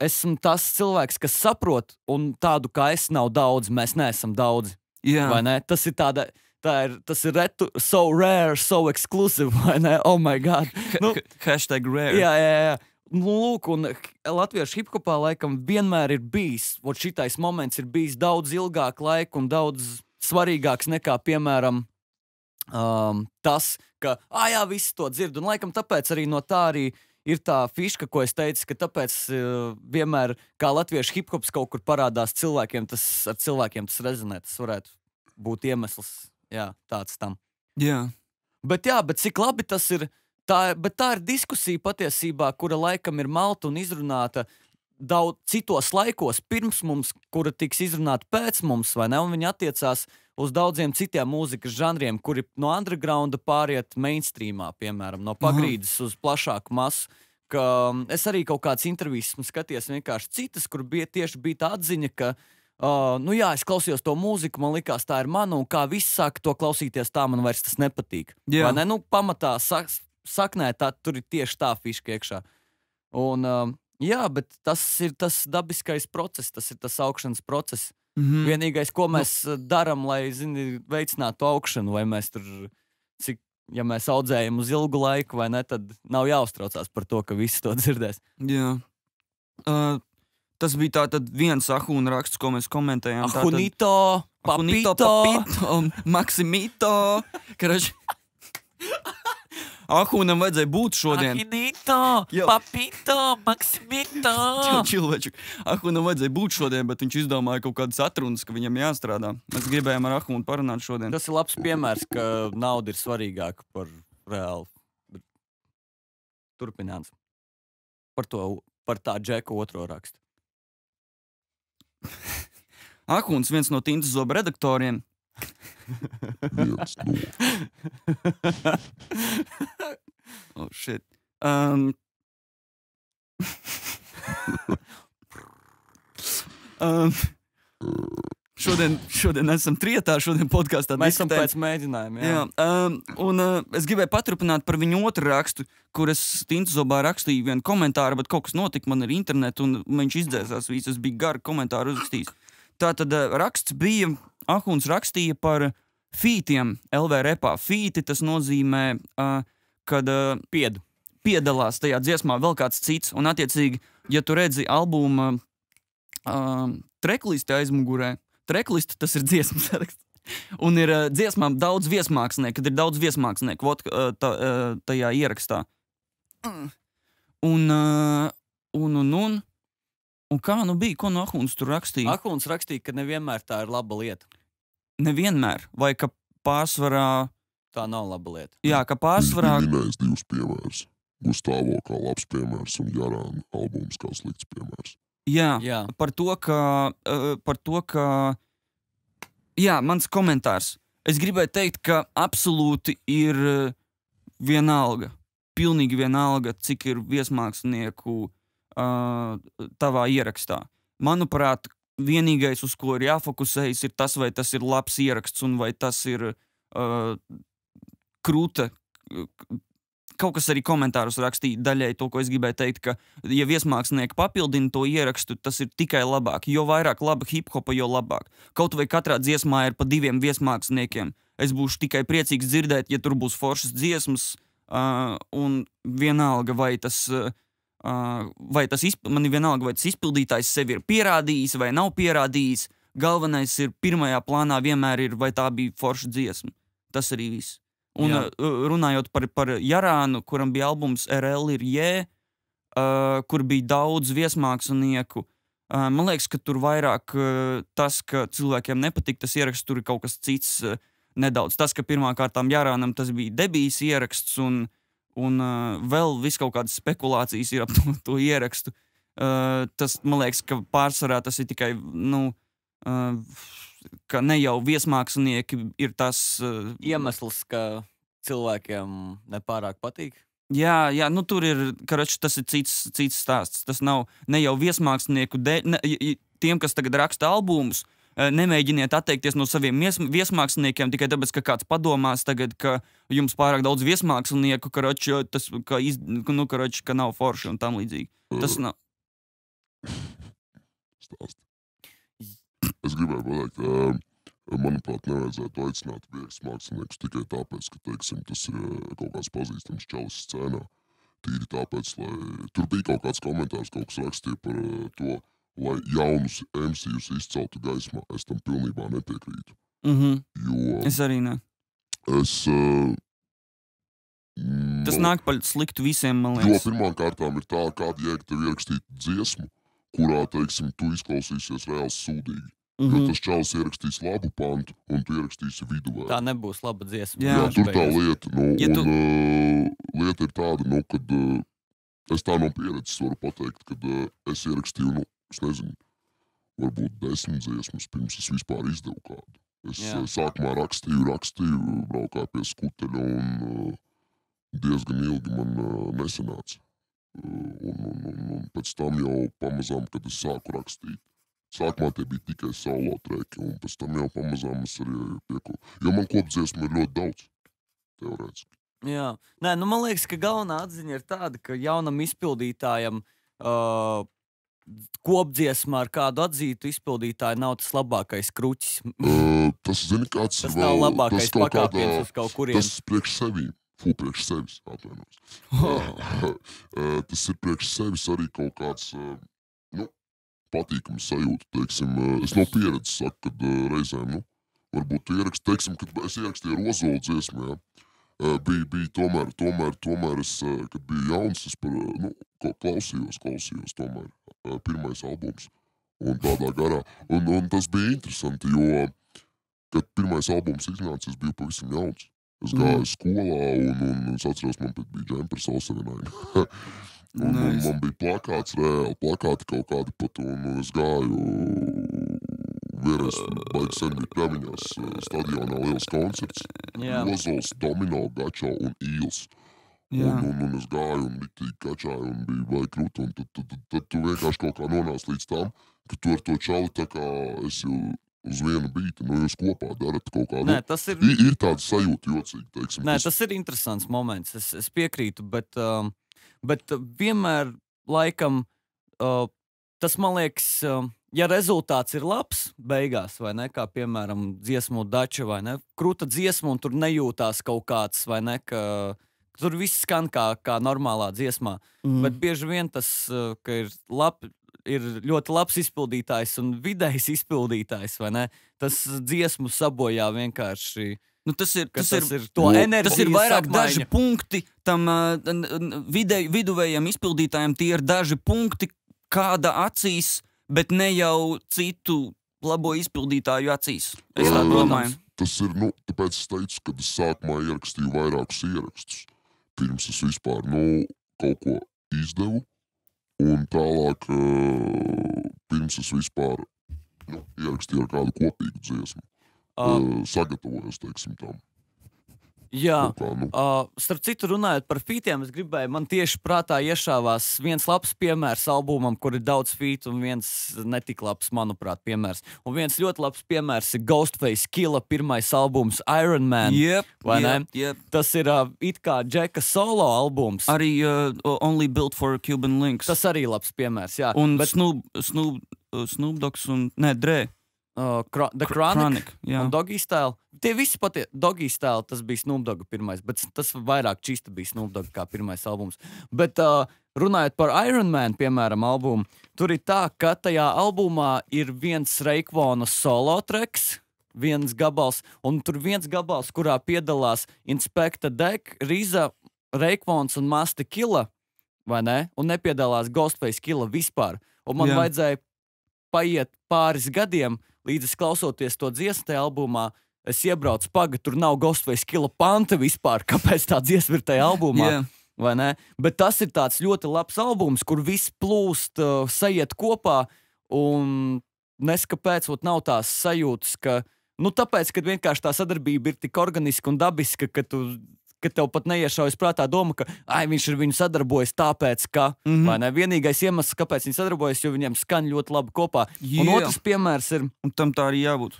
esmu tas cilvēks, kas saprot, un tādu kā es nav daudz, mēs neesam daudzi. Jā. Vai ne? Tas ir tas ir so rare, so exclusive, vai ne? Oh my God. Hashtag rare. Jā. Lūk, un latviešu hip-hopā laikam vienmēr ir bijis, šitais moments ir bijis daudz ilgāk laika un daudz svarīgāks nekā, piemēram, tas, ka, visi to dzird, un laikam tāpēc arī no tā arī ir tā fiška, ko es teicu, ka tāpēc vienmēr, kā latviešu hip-hops kaut kur parādās cilvēkiem, ar cilvēkiem tas rezonē, tas varētu būt iemesls, tāds tam. Jā. Bet cik labi tas ir, bet tā ir diskusija patiesībā, kura laikam ir malta un izrunāta daudz citos laikos pirms mums, kura tiks izrunāta pēc mums, vai ne, un viņi attiecās uz daudziem citiem mūzikas žanriem, kuri no undergrounda pāriet mainstreamā, piemēram, no pagrīdes uz plašāku masu. Ka es arī kaut kādas intervijas skatījos vienkārši citas, kur bija tā atziņa, ka, nu jā, es klausījos to mūziku, man likās, tā ir mana, un kā viss saka to klausīties, tā man vairs tas nepatīk. Jā. Vai ne? Nu, pamatā saknē, tur ir tieši tā fiška iekšā. Un, jā, bet tas ir tas dabiskais process, tas ir tas augšanas process. Vienīgais, ko mēs darām, lai, zini, veicinātu augšanu, vai mēs tur, ja mēs audzējam uz ilgu laiku, vai ne, tad nav jāuztraucās par to, ka visi to dzirdēs. Jā. Tas bija tātad viens Ahūna raksts, ko mēs komentējām. Ahunito, papito, Maksimito. Karač... Ahūnam vajadzēja būt šodien. Ahunito, papito, Maksimito. Čilveču. Ahūnam vajadzēja būt šodien, bet viņš izdomāja kaut kādas atrunas, ka viņam jāstrādā. Mēs gribējām ar Ahūnu parunāt šodien. Tas ir labs piemērs, ka nauda ir svarīgāka par reāli. Turpinājums. Par tā Džeka otro rakstu. Ahūns, viens no Tintas Zoba redaktoriem. Oh, shit. Šodien esam trietā, šodien podkāstā. Mēs esam pēc mēģinājuma. Jā. Un es gribēju paturpināt par viņu otru rakstu, kur es Tintas Zobā rakstīju vienu komentāru, bet kaut kas notika man ar internetu, un viņš izdzēsās visu. Es biju garu komentāru uzrakstījis. Tātad raksts bija, Ahūns rakstīja par fītiem LV repā. Fīti tas nozīmē, kad piedalās tajā dziesmā vēl kāds cits, un attiecīgi, ja tu redzi albuma treklisti aizmugurē, treklisti tas ir dziesmas saraksts, un ir dziesmām daudz viesmākslinieku, kad ir daudz viesmākslinieku tajā ierakstā. Un kā nu bija, ko no Ahūns tur rakstīja? Ahūns rakstīja, ka nevienmēr tā ir laba lieta. Nevienmēr, vai ka pārsvarā... Tā nav laba lieta. Jā, ka pārsvarā... Viņš minējis divus piemērus. Gustavo kā labs piemērs un Jarāna albums kā slikts piemērs. Jā. Par to, ka... Jā, mans komentārs. Es gribēju teikt, ka absolūti ir vienalga. Pilnīgi vienalga, cik ir viesmākslinieku tavā ierakstā. Manuprāt, vienīgais, uz ko ir jāfokusējas, ir tas, vai tas ir labs ieraksts un vai tas ir krūta. Kaut kas arī komentārus rakstīja daļai to, ko es gribēju teikt, ka, ja viesmākslinieki papildina to ierakstu, tas ir tikai labāk. Jo vairāk laba hip-hopa, jo labāk. Kaut vai katrā dziesmā ir pa 2 viesmāksliniekiem. Es būšu tikai priecīgs dzirdēt, ja tur būs foršas dziesmas, un vienalga, vai tas izpildītājs sevi ir pierādījis vai nav pierādījis. Galvenais ir pirmajā plānā vienmēr ir, vai tā bija forša dziesma. Tas arī viss. Un runājot par Jarānu, kuram bija albums RL ir J, kur bija daudz viesmākslinieku, man liekas, ka tur vairāk tas, ka cilvēkiem nepatīk tas ieraksts, tur ir kaut kas cits nedaudz. Tas, ka pirmā kārtām Jarānam tas bija debijas ieraksts un vēl viss kaut kādas spekulācijas ir ap to ierakstu. Tas, man liekas, ka pārsvarā tas ir tikai, ka ne jau viesmākslinieki ir tas... Iemesls, ka cilvēkiem nepārāk patīk? Jā, tur ir, tas ir cits stāsts. Tas nav ne jau viesmākslinieku dēļ, tiem, kas tagad raksta albumus, nemēģiniet atteikties no saviem viesmāksliniekiem tikai tāpēc, ka kāds padomās tagad, ka jums pārāk daudz viesmākslinieku, ka nav forši un tam līdzīgi. Tas nav. Stāsti. Es gribēju pateikt, manuprāt, nevajadzētu aicināt viesmāksliniekus tikai tāpēc, ka, teiksim, tas ir kaut kāds pazīstams čalis scēnā. Tīri tāpēc, lai... Tur bija kaut kāds komentārs, kaut kas rakstīja par to, lai jaunus MCus izceltu gaismā. Es tam pilnībā nepiekrītu. Jo... Es arī ne. Tas nāk par sliktu visiem, man liekas. Jo pirmām kārtām ir tā, kāda jēga tev ierakstīt dziesmu, kurā, teiksim, tu izklausīsies reāli sūdīgi. Jo tas čalis ierakstīs labu pantu, un tu ierakstīsi viduvēju. Tā nebūs laba dziesma. Jā, tur tā lieta, lieta ir tāda, kad es tā no pieredzes varu pateikt, kad es ierakstīju, es nezinu, varbūt 10 dziesmas, pirms es vispār izdevu kādu. Es Jā. sākumā rakstīju, braukāju pie skuteļa un diezgan ilgi man nesanāca. Un pēc tam jau pamazām, kad es sāku rakstīt, sākumā tie bija tikai solo treki, un pēc tam jau pamazām es arī pieku. Jo man kopdziesmu ir ļoti daudz, teorētiski. Jā, nē, nu man liekas, ka galvenā atziņa ir tāda, ka jaunam izpildītājam kopdziesmā ar kādu atzītu izpildītāju nav tas labākais kruķis. Tas, zini, kāds Tas nav labākais pakāpiens uz kaut kurien. Tas priekš sevīm. Priekš sevis, atvainojos. Tas ir priekš sevis arī kaut kāds, patīkams sajūta, teiksim. Es no pieredzes saku, kad reizēm, varbūt tu ieraksti, teiksim, kad es ierakstīju Ozolu dziesmu, jā. Bija tomēr es, kad biju jauns, es klausījos tomēr pirmais albums un tādā garā. Un tas bija interesanti, jo, kad pirmais albums iznāca, es biju pavisam jauns. Es gāju skolā un es atceros, man pat bija džempers Osevinājumi. Man bija plakāts, reāli plakāti kaut kādi pat, un es gāju vienreiz baigi sen bija Pļaviņās stadionā liels koncerts. Ozols, Domino, Gačo un Īls. Un es gāju un riktīgi kačāju un bija baigi krūti, un tad tu vienkārši kaut kā nonāc līdz tam, ka tu ar to čali tā kā esi uz vienu bīti, jūs kopā darat kaut kādu. Nē, tas ir tāda sajūta jocīgi, teiksim. Nē, tas ir interesants moments, es piekrītu, bet vienmēr laikam tas, man liekas, ja rezultāts ir labs beigās, vai ne, kā piemēram dziesmu Dača, vai ne, krūta dziesma un tur nejūtās kaut kāds, vai ne, ka tur viss skan kā normālā dziesmā, bet bieži vien tas, ka ir ļoti labs izpildītājs un vidējs izpildītājs, vai ne? Tas dziesmu sabojā vienkārši. Tas ir to enerģiju. Tas ir vairāk daži punkti tam viduvējiem izpildītājiem, tie ir daži punkti kāda acīs, bet ne jau citu labo izpildītāju acīs. Es tā domāju. Tas ir, tāpēc es teicu, kad es sākumā ierakstīju vairākus ierakstus, pirms es vispār, kaut ko izdevu. Un tālāk, pirms es vispār ierakstīju ar kādu kopīgu dziesmu, sagatavojos, teiksim, tam. Jā, starp citu runājot par fītiem, es gribēju, man tieši prātā iešāvās viens labs piemērs albumam, kur ir daudz fītu, un viens netik labs, manuprāt, piemērs. Un viens ļoti labs piemērs ir Ghostface Killah pirmais albums Iron Man, vai ne? Tas ir it kā Džeka solo albums. Arī Only Built for Cuban Links. Tas arī labs piemērs, jā. Un Snoop Dogs un, Dre. The Chronic un Doggy Style. Tie visi Doggy Style, tas bija Snoop Dogga pirmais, bet tas vairāk čista bija Snoop Dogga kā pirmais albums. Bet runājot par Iron Man, piemēram, albumu, tur ir tā, ka tajā albumā ir viens Reikvona solo treks, viens gabals, un tur viens gabals, kurā piedalās Inspector Deck, Riza, Reikvons un Masta Killah, vai ne? Un nepiedalās Ghostface Killah vispār. Un man vajadzēja paiet pāris gadiem, līdz es klausoties to dziesmu tajā albumā, es iebraucu tur nav Ghostface Killah panta vispār, kāpēc tā dziesma ir tajā albumā, vai ne? Bet tas ir tāds ļoti labs albums, kur viss plūst, sajiet kopā, un neskapēc nav tās sajūtas, ka, tāpēc, ka vienkārši tā sadarbība ir tik organiska un dabiska, ka tev pat neiešaujas prātā doma, ka viņš ar viņu sadarbojas tāpēc, ka, vai ne, vienīgais iemesls, kāpēc viņi sadarbojas, jo viņiem skan ļoti labi kopā. Un otrs piemērs ir... Un tam tā arī jābūt.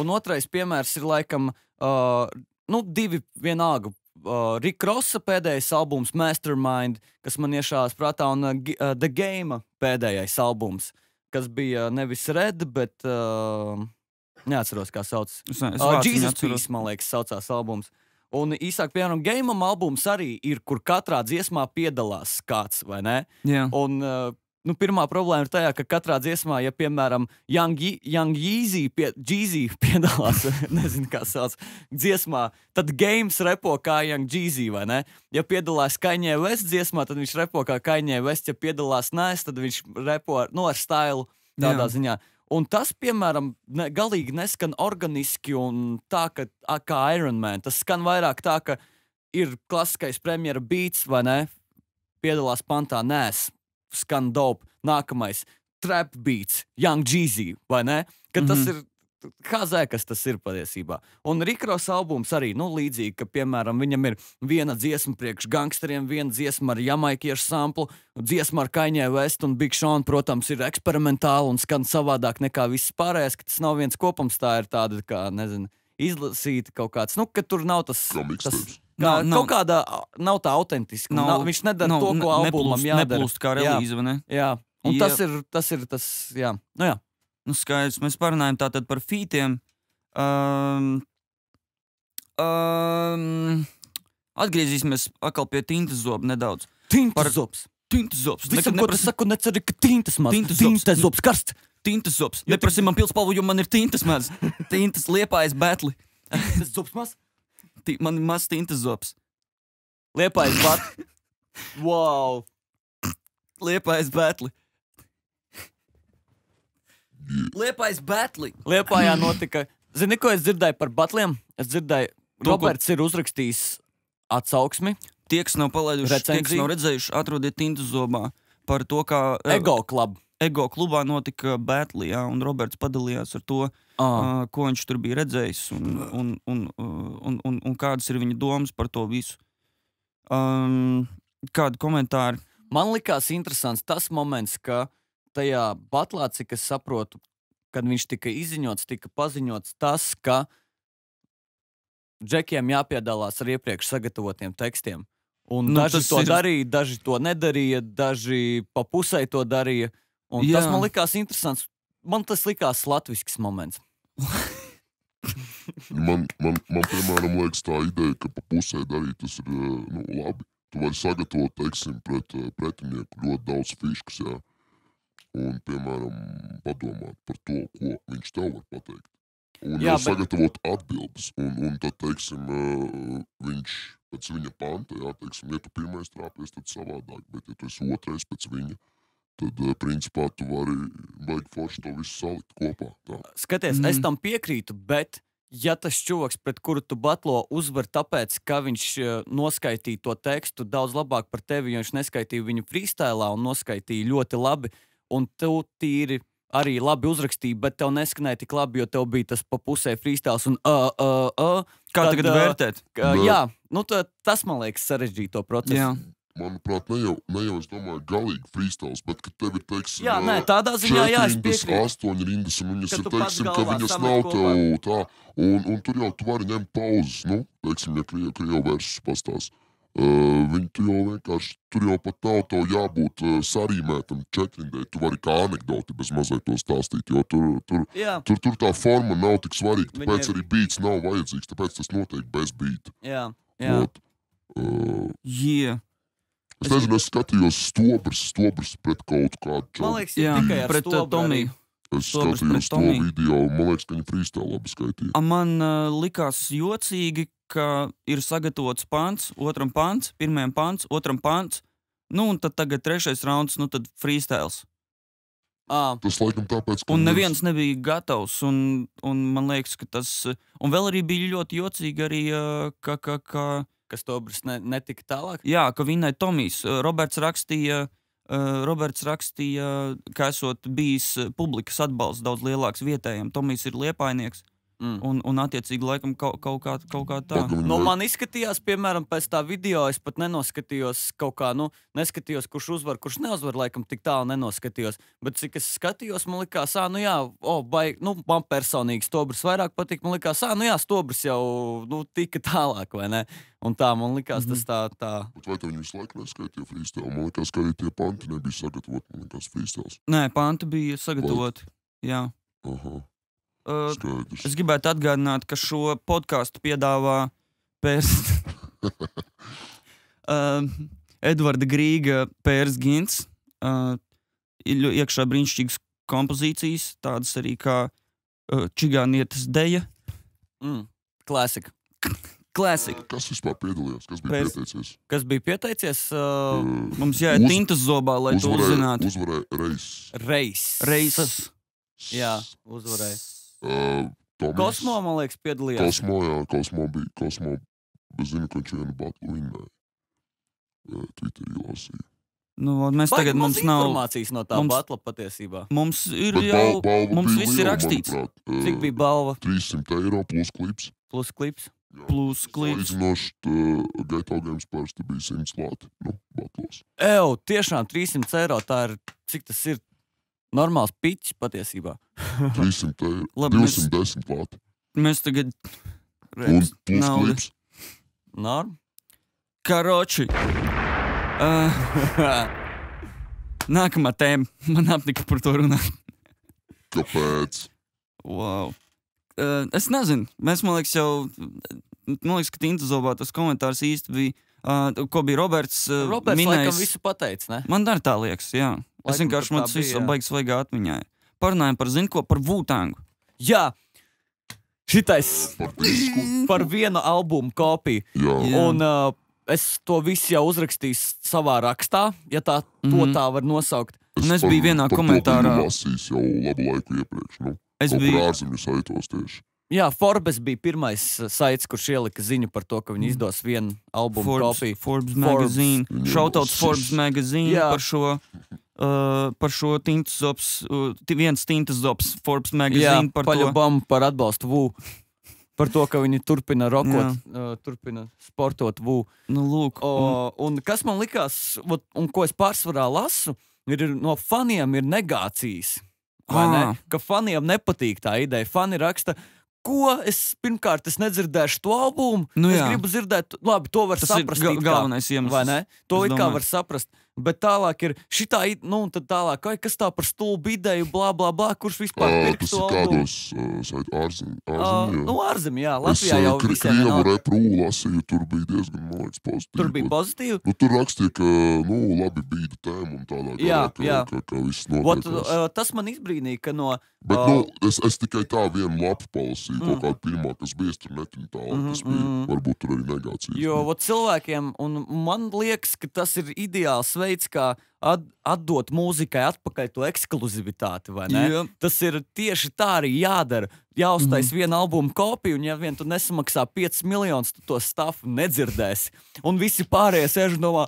Un otrais piemērs ir laikam, divi vienalga. Rick Rossa pēdējais albums Mastermind, kas man iešās prātā, un The Game pēdējais albums, kas bija nevis Red, bet... neatceros, kā sauc. Jesus Peace, man liekas, saucās albums. Un īsāk, piemēram, Game-am albums arī ir, kur katrā dziesmā piedalās kāds, vai ne? Un pirmā problēma ir tajā, ka katrā dziesmā, ja, piemēram, Young Jeezy piedalās, nezinu, kā sauc, dziesmā, tad Games repo kā Young Jeezy, vai ne? Ja piedalās Kanye West dziesmā, tad viņš repo kā Kanye West, ja piedalās Nas, tad viņš repo ar stilu tādā ziņā. Un tas, piemēram, galīgi neskan organiski un tā, kā Iron Man. Tas skan vairāk tā, ka ir klasiskais premjera beats, vai ne? Piedalās pantā Nas, skan dope. Nākamais trap beats, Young Jeezy, vai ne? Ka tas ir Kas tas ir patiesībā. Un Rikros albums arī, līdzīgi, ka, piemēram, viņam ir viena dziesma priekš gangsteriem, viena dziesma ar jamaikiešu samplu, dziesma ar Kanye West un Big Sean, protams, ir eksperimentāla un skan savādāk nekā viss pārējais, ka tas nav viens kopums, tā ir tāda, kā, nezinu, izlasīta kaut kāds, ka tur nav tas... Kaut kādā nav tā autentiska. Viņš nedara to, ko albumam jādara. Neplūst kā relīze, vai ne? Jā, un tas ir tas, jā. Jā. Skaidrs, mēs parunājam tātad par fītiem. Atgriezīsimies atkal pie Tintas zoba nedaudz. Tintas zobs. Visam, ko tu saku, neceri, ka tintas maz. Tintas zobs karsts. Tintas zobs. Neprasi man pilspalvu, jo man ir tintas maz. Tintas Liepājas betli. Tintas zobs maz? Man ir maz tintas zobs. Liepājas betli. Wow. Liepājas betli. Liepājas betli. Liepājā notika. Zini, ko es dzirdēju par batliem? Es dzirdēju, Roberts ir uzrakstījis atsauksmi. Tie, kas nav palaiduši, tie, kas nav redzējuši, atrodiet Tintas zobā par to, kā Ego klubā notika betli, jā, un Roberts padalījās ar to, ko viņš tur bija redzējis un kādas ir viņa domas par to visu. Kādi komentāri? Man likās interesants tas moments, ka tajā batlā, cik es saprotu, kad viņš tika izziņots, tika paziņots tas, ka džekiem jāpiedalās ar iepriekš sagatavotiem tekstiem. Un daži to darīja, daži to nedarīja, daži pa pusē to darīja. Un tas man likās interesants. Man tas likās latvisks moments. man, piemēram, liekas tā ideja, ka pa pusē darīt tas ir labi. Tu vari sagatavot, teiksim, pret pretinieku ļoti daudz fiškas, jā. Un, piemēram, padomāt par to, ko viņš tev var pateikt. Un jau sagatavot atbildes. Un tad, teiksim, viņš pēc viņa panta, jā, teiksim, ja tu pirmais trāpies, tad savādāk. Bet, ja tu esi otrais pēc viņa, tad, principā, tu vari baigi forši to visu salikt kopā. Tā. Skaties, es tam piekrītu, bet ja tas čuvaks, pret kuru tu batlo, uzvar tāpēc, ka viņš noskaitīja to tekstu daudz labāk par tevi, jo viņš neskaitīja viņu freestylā un noskaitīja ļoti labi, un tu tīri arī labi uzrakstīji, bet tev neskanēja tik labi, jo tev bija tas pa pusē freestyles un Kā tagad vērtēt? Jā, tas, man liekas, sarežģīja to procesu. Jā. Manuprāt, ne jau es domāju galīgi freestyles, bet ka tev ir, teiksim, jā, nē, tādā ziņā, jā, es piekrītu. 8 rindas, un viņas ir, teiksim, ka viņas nav tev tā, un tur jau tu vari ņemt pauzes, teiksim, ja Krievu versus pastās. Viņi tu jau vienkārši, tur jau pat nav tev jābūt sarīmētam četrindē, tu vari kā anekdoti bez mazai to stāstīt, jo tur tā forma nav tik svarīga, tāpēc arī beats nav vajadzīgs, tāpēc tas notiek bez beata. Jā. Es nezinu, es skatījos stobrs pret kaut kādu čau. Man liekas, tikai ar pret Tomiju. Es skatījos to video, man liekas, ka viņi freestyle labi skaitīja. Man likās jocīgi, ka ir sagatavots pants, otram pants, pirmajam pants, otram pants, un tad tagad trešais rauns, tad freestyles. Tas laikam tāpēc, ka... Un neviens nebija gatavs, un man liekas, ka tas... Un vēl arī bija ļoti jocīgi arī, ka stobrs netika tālāk? Jā, ka vinnai Tomijs. Roberts rakstīja, ka esot bijis publikas atbalsts daudz lielāks vietējiem. Tomijs ir liepainieks. Un attiecīgi laikam kaut kā tā. Man izskatījās, piemēram, pēc tā video, es pat nenoskatījos kaut kā, neskatījos, kurš uzvar, kurš neuzvar, laikam tik tālu nenoskatījos. Bet cik es skatījos, man likās, man personīgi stobrs vairāk patīk, man likās, stobrs jau, tika tālāk, vai ne? Un tā, man likās, tas tā. Bet vai tev viņi visu laiku neskaitīja freestyle? Man likās, ka arī tie panti nebija sagatavoti, man likās freestyles. Nē, panti bija sagatavoti, jā. Aha. Es gribētu atgādināt, ka šo podcastu piedāvā pēc Edvarda Grīga Pērs Gints. Ir iekšā brīnišķīgas kompozīcijas, tādas arī kā Čigānietes deja. Klasika. Klasika. Kas vispār piedalījās? Kas bija pieteicies? Kas bija pieteicies? Mums jāiet Tintas zobā, lai to uzzinātu. Uzvarēja Reis. Jā, uzvarēja. Tomis, Kosmo, man liekas, piedalījās. Kosmo bija, es zinu, ka viņš vienu batlu vinnēja. Twitterī lasīju. Nu, mēs Baigi tagad maz mums nav. informācijas no tā batla patiesībā. Mums ir Bet jau. balva Mums bija viss ir liela, rakstīts. manuprāt. Cik bija balva 300 eiro plus klips. plus klips? Plus klips. Salīdzinoši Gaito Games parasti bija 100 lati, batlos. Ew, tiešām 300 eiro, tā ir, cik tas ir normāls piķis patiesībā. 300 eiro, Labi, 210 lati. Mēs tagad. Un plus nauda. klips. Norm? Karoči. Nākamā tēma. Man apnika par to runāt. Kāpēc? Wow. Es nezinu. Mēs, man liekas, jau. Man liekas, ka Tinta Zobā tas komentārs īsti bija. Ko bija Roberts Roberts minējis. laikam visu pateica, ne? Man dar tā liekas, jā. Es Laikam, vienkārši ka man tā tas bija, viss jā. baigs svaigā atmiņā. Parunājam par, zinu ko, par Wu-Tangu. Jā, šitais Par disku? par vienu albumu kopiju. Jā. Jā. Un es to visu jau uzrakstīju savā rakstā, ja tā, to tā var nosaukt. Un es biju vienā komentārā. Es lasījis jau labu laiku iepriekš, Es Kaut biju. kur ārzemju saitos tieši. Jā, Forbes bija pirmais saits, kurš ielika ziņu par to, ka viņi izdos vienu albumu kopiju. Forbes magazine. Viņam Shoutouts šis- Forbes magazine Jā. par šo Tintas Zobs, viens Tintas Zobs Forbes Jā, magazine par to. paļabam par atbalstu VU. Par to, ka viņi turpina rokot, turpina sportot VU. Nu, lūk. Un kas man likās, un ko es pārsvarā lasu, ir no faniem ir negācijas. Vai ne? Ka faniem nepatīk tā ideja. Fani raksta, ko pirmkārt es nedzirdēšu to albumu. Nu Es jā. gribu dzirdēt, labi, to var Tas saprast. ir it kā, galvenais iemesls. Vai ne? To es it kā domāju. var saprast. Bet tālāk ir šitā, un tad tālāk, kas tā par stulbu ideju, blā, blā, blā, kurš vispār pirks Tas to ir albumu? kādos ārzemju. Nu, ārzemē, jā, Es Latvijā jau visiem Krievu vienalga. reprūlu lasīju, tur bija diezgan, man liekas, pozitīvi. Tur bija pozitīvi. Nu, tur rakstīja, ka, labi bīda tēma un tādā Jā, garā, jā. ka viss Ot, notiekās. tas man izbrīnīja, ka no... Bet, es tikai tā vienu lapu palasīju, kaut kādu pirmā, kas bija, es tur netinu tālu, kas bija, varbūt tur arī negācijas. Jo cilvēkiem, un man liekas, ka tas ir ideāls veids, kā atdot mūzikai atpakaļ to ekskluzivitāti, vai ne? Jā. Tas ir tieši tā arī jādara. Jāuztais viena albuma kopija, un ja vien tu nesamaksā 5 miljonus, tu to stāfu nedzirdēsi. Un visi pārējie sēž un domā,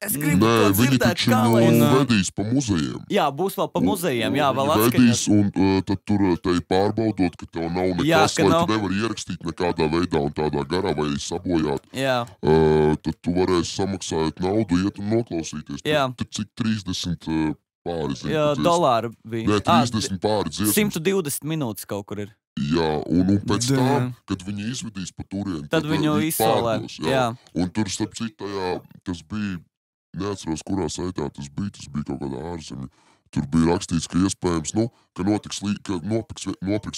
es gribu Nē, to viņi dzirdēt, taču kā lai... vedīs pa muzejiem. Jā, būs vēl pa muzejiem, jā, vēl Viņi atskaņas. vedīs, un tad tur te pārbaudot, ka tev nav Jā, nekas, ka vai nav. tu nevari ierakstīt nekādā veidā un tādā garā, vai sabojāt. Jā, Tad tu varēsi samaksāt naudu, iet un noklausīties. Jā. Tur cik 30 pāri zinu, jā, pat dolāri bija. Nē, 30 pāri dziesmas. 120 minūtes kaut kur ir. Jā, un pēc Damn. tam, kad viņi izvedīs pa turieni, Tad viņu viņi izsolē. pārdos, Jā. Un tur, starp citu, tajā, tas bija, neatceros, kurā saitā tas bija kaut kādā ārzemju. Tur bija rakstīts, ka iespējams, ka nopirks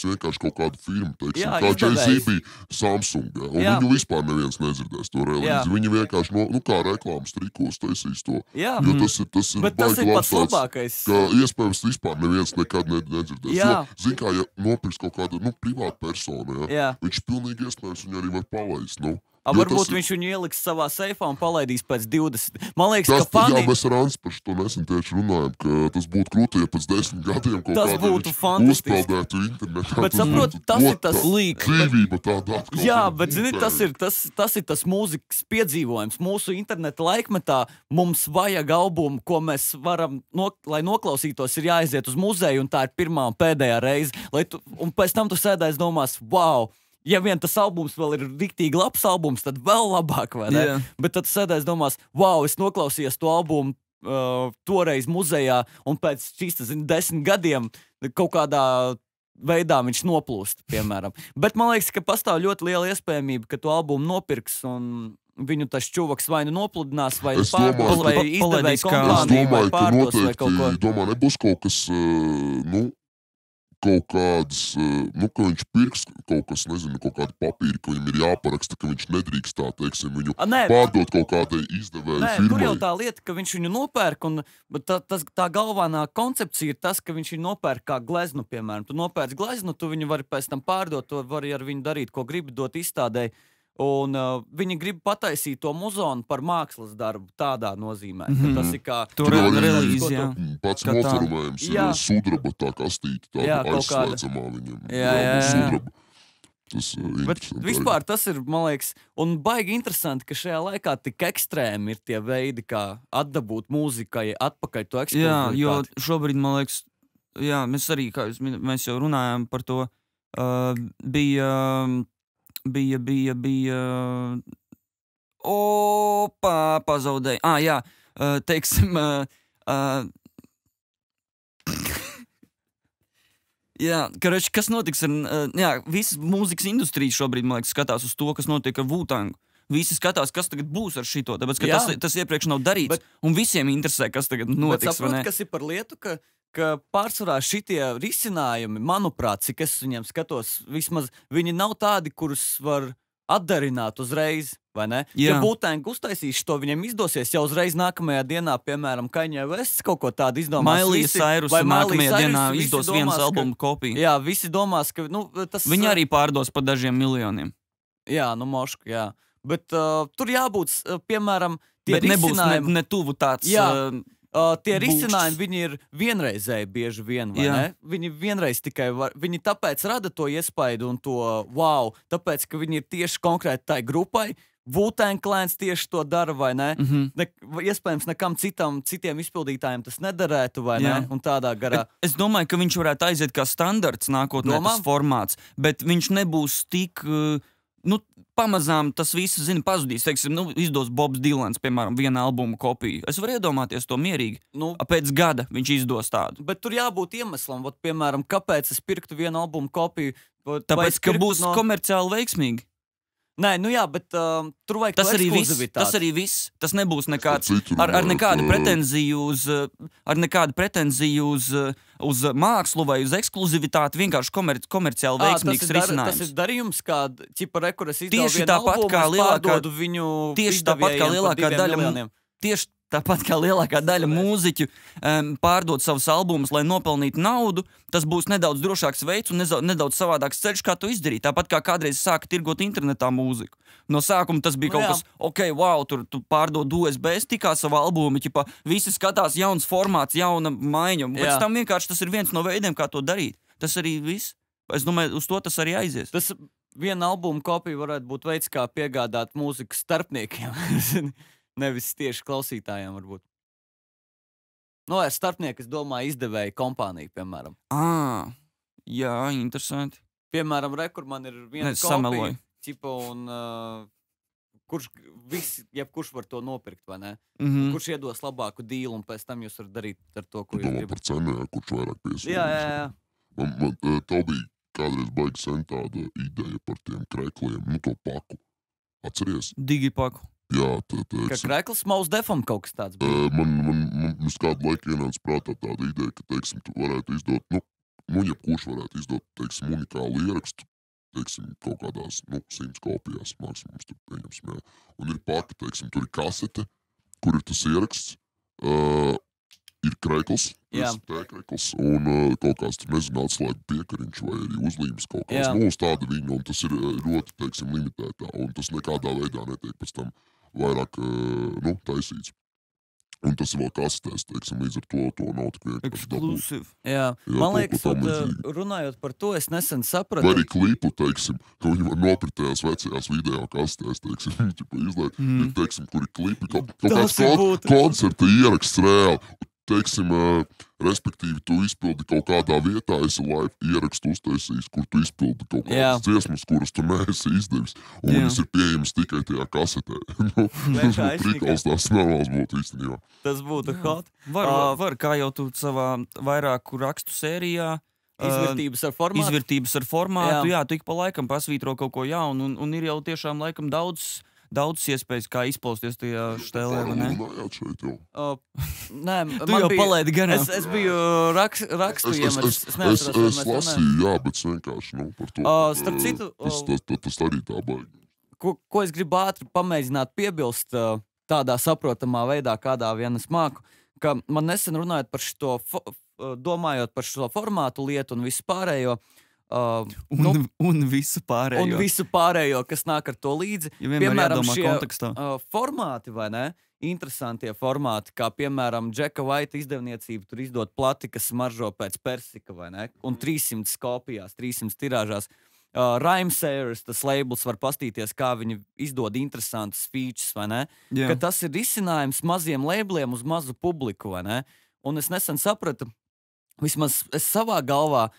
vienkārši kaut kādu firmu, teiksim, Jā, kā izdevējs. Jay-Z bija Samsung, jā, un Jā. viņu vispār neviens nedzirdēs to Jā. relīzi. Viņi vienkārši, kā reklāmas trikos taisīs to, Jā, jo tas ir bet tas baigi ir labs pats tāds, labākais. ka iespējams vispār neviens nekad nedzirdēs. Jā. Jo, zin kā, ja nopirks kaut kāda, privāta persona, jā, Jā. viņš pilnīgi iespējams viņu arī var palaist, A, jo varbūt tas ir- viņš viņu ieliks savā seifā un palaidīs pēc 20. Man liekas, Tas, ka fani... jā, mēs ar Ansu par to nesen tieši runājam, ka tas būtu krūti, ja pēc 10 gadiem kaut Tas kādā būtu viņš fantastiski. uzpeldētu internetā. Bet saprot, tas ir tas līk. Dzīvība tāda atkal. Jā, bet zini, tas ir tas mūzikas piedzīvojums. Mūsu interneta laikmetā mums vajag albumu, ko mēs varam, lai noklausītos, ir jāaiziet uz muzeju, un tā ir pirmā un pēdējā reize. Un pēc tam tu sēdēs domās, wow! Ja vien tas albums vēl ir riktīgi labs albums, tad vēl labāk, vai ne? Jā. Bet tad sēdēs domās, wow, es noklausījos to albumu toreiz muzejā, un pēc šīs, 10 gadiem kaut kādā veidā viņš noplūst, piemēram. Bet man liekas, ka pastāv ļoti liela iespējamība, ka to albumu nopirks, un viņu tas čuvaks vai nu nopludinās, vai Es pārdos, domāju, vai ka- izdevēja palaidīs kā- Es kompāniju, vai domāju, ka pārdos, vai kaut ko. noteikti, nebūs kaut kas, kaut kādas, ka viņš pirks kaut kas, nezinu, kaut kādu papīru, ka viņam ir jāparaksta, ka viņš nedrīkst tā, teiksim, viņu A, nē, pārdot kaut kādai izdevēju Nē, tur firmai. jau tā lieta, ka viņš viņu nopērk, un tā galvenā koncepcija ir tas, ka viņš viņu nopērk kā gleznu, piemēram. Tu nopērci gleznu, tu viņu vari pēc tam pārdot, to vari ar viņu darīt, ko gribi, dot izstādē. Un viņi grib pataisīt to muzonu par mākslas darbu tādā nozīmē. Ka tas ir kā... To Tur jau ir relīzi, jā. Pats Kā tāda. noformējums ir Jā. sudraba tā kastīte, Jā, tāda kaut kāda. aizslēdzamā viņam. Jā. Sudraba. tas Bet vispār tas ir, man liekas, un baigi interesanti, ka šajā laikā tik ekstrēmi ir tie veidi, kā atdabūt mūzikai atpakaļ to eksplozivitāti. Jā, jo šobrīd, man liekas, jā, mēs arī, kā mēs jau runājām par to, bija, pazaudēja. Jā, teiksim, jā, karoči, kas notiks ar, jā, visas mūzikas industrijas šobrīd, man liekas, skatās uz to, kas notiek ar Wu-Tangu. Visi skatās, kas tagad būs ar šito, tāpēc, ka tas iepriekš nav darīts, un visiem interesē, kas tagad notiks, bet saprot, kas ir par lietu, ka pārsvarā šitie risinājumi, manuprāt, cik es viņiem skatos, vismaz viņi nav tādi, kurus var atdarināt uzreiz, vai ne? Jā. Ja Wu-Tang uztaisīs to, viņiem izdosies jau uzreiz nākamajā dienā, piemēram, Kanye Wests kaut ko tādu izdomās. Miley Cyrus nākamajā dienā izdos vienas albumu kopiju. Jā, visi domās, ka, tas... Viņi arī pārdos par dažiem miljoniem. Jā, mošku, jā. Bet tur jābūt, piemēram, tie bet risinājumi... nebūs ne tuvu tāds... Jā. Tie risinājumi, viņi ir vienreizēji bieži vien, vai ne? Viņi vienreiz tikai var, viņi tāpēc rada to iespaidu un to wow, tāpēc, ka viņi ir tieši konkrēti tai grupai, Wu-Tang Clans tieši to dara, vai ne? Iespējams, nekam citiem izpildītājiem tas nederētu, vai ne? Un tādā garā. Es domāju, ka viņš varētu aiziet kā standarts nākotnē tas formāts, bet viņš nebūs tik... pamazām tas viss, pazudīs. Teiksim, izdos Bobs Dilans, piemēram, viena albuma kopiju. Es varu iedomāties to mierīgi. Pēc gada viņš izdos tādu. Bet tur jābūt iemeslam, piemēram, kāpēc es pirktu vienu albumu kopiju. Tāpēc, ka būs komerciāli veiksmīgi. Nē, jā, bet tur vajag tas arī viss. Tas nebūs nekāds ar nekādu pretenziju uz mākslu vai uz ekskluzivitāti, vienkārši komerciāli veiksmīgs risinājums. Tas ir darījums, kā ķipare, kur es izdevu vienu albumu, pārdodu viņu izdevējiem. Tieši tāpat kā lielākā daļa mūziķu pārdod savus albumus, lai nopelnītu naudu, tas būs nedaudz drošāks veids un nedaudz savādāks ceļš, kā to izdarīt. Tāpat kā kādreiz sāka tirgot internetā mūziku. No sākuma tas bija kaut kas, wow, tur tu pārdod USB, tikā savu albumu, visi skatās jauns formāts, jauna maiņa. Pēc tam vienkārši tas ir viens no veidiem, kā to darīt. Tas arī viss. Es domāju, uz to tas arī aizies. Tas viena albuma kopija varētu būt veids, kā piegādāt mūzikas starpniekiem. Nevis tieši klausītājiem, varbūt. Ar starpnieku, es domāju, izdevēju kompāniju, piemēram. Jā, interesanti. Piemēram, kur man ir viena kopija, un jebkurš var to nopirkt, vai ne? Kurš iedos labāku dīlu, un pēc tam jūs varat darīt ar to, ko jūs gribat. Par cenu, kurš vairāk piesūdīs. Jā. Man tev bija kādreiz baigi sen tāda ideja par tiem krekliem, to paku. Atceries? Digipaku. Jā, ka krekls Mos Defam kaut kas tāds bija. Man kādu laiku ienāca prātā tāda ideja, ka, teiksim, tu varētu izdot, jebkurš varētu izdot, teiksim, unikālu ierakstu, teiksim, kaut kādās, 100 kopijās, maksimums, tur pieņemsim, jā. Un ir paka, teiksim, tur ir kasete, kur ir tas ieraksts, ir krekls, krekls, un kaut kāds, tur nezinu, atslēgu piekariņš vai arī uzlīmes kaut kāds, uz tāda viņa, un tas ir ļoti, teiksim, limitētā, un tas nekādā veidā netiek pēc tam vairāk, taisīts. Un tas ir vēl kasetēs, teiksim, līdz ar to nav tik vienkārši Exclusive. Jā, man liekas, runājot par to, es nesen sapratu. Vai arī klipu, teiksim, ka viņi var nopirkt tajās vecajās video kasetēs, teiksim, izlaid, teiksim, kur ir klipi, kaut kāds koncerta ieraksts reāli. Teiksim, respektīvi, tu izpildi kaut kādā vietā, esi live ierakstu uztaisījis, kur tu izpildi kaut kādas dziesmas, kuras tu neesi izdevis, un viņas ir pieejamas tikai tajā kasetē. Tas būtu prikals, tās normāls būtu īstenībā. Tas būtu hot. Var, kā jau tu savā vairāku rakstu sērijā, izvērtības ar formātu, jā, tu ik pa laikam pasvītro kaut ko jaunu, un ir jau tiešām laikam daudz iespējas, kā izpausties tajā štelē, vai ne? Nē, tu jau palaidi garām. Es biju rakstu iemets. Es lasīju, jā, bet vienkārši, par to. Starp citu, tas arī tā baigi. Ko es gribu ātri pamēģināt piebilst tādā saprotamā veidā, kādā vien es māku, ka man nesen runājot par šito, domājot par šo formātu lietu un visu pārējo, un visu pārējo. Un visu pārējo, kas nāk ar to līdzi. Ja piemēram, šie formāti, vai ne? Interesantie formāti, kā piemēram Džeka Vaita izdevniecība, tur izdot plati, kas smaržo pēc persika, vai ne? Un 300 kopijās, 300 tirāžās. Rhymesayers, tas labels var pastīties, kā viņi izdod interesantus features, vai ne? Jā. Ka tas ir risinājums maziem labeliem uz mazu publiku, vai ne? Un es nesen sapratu, vismaz es savā galvā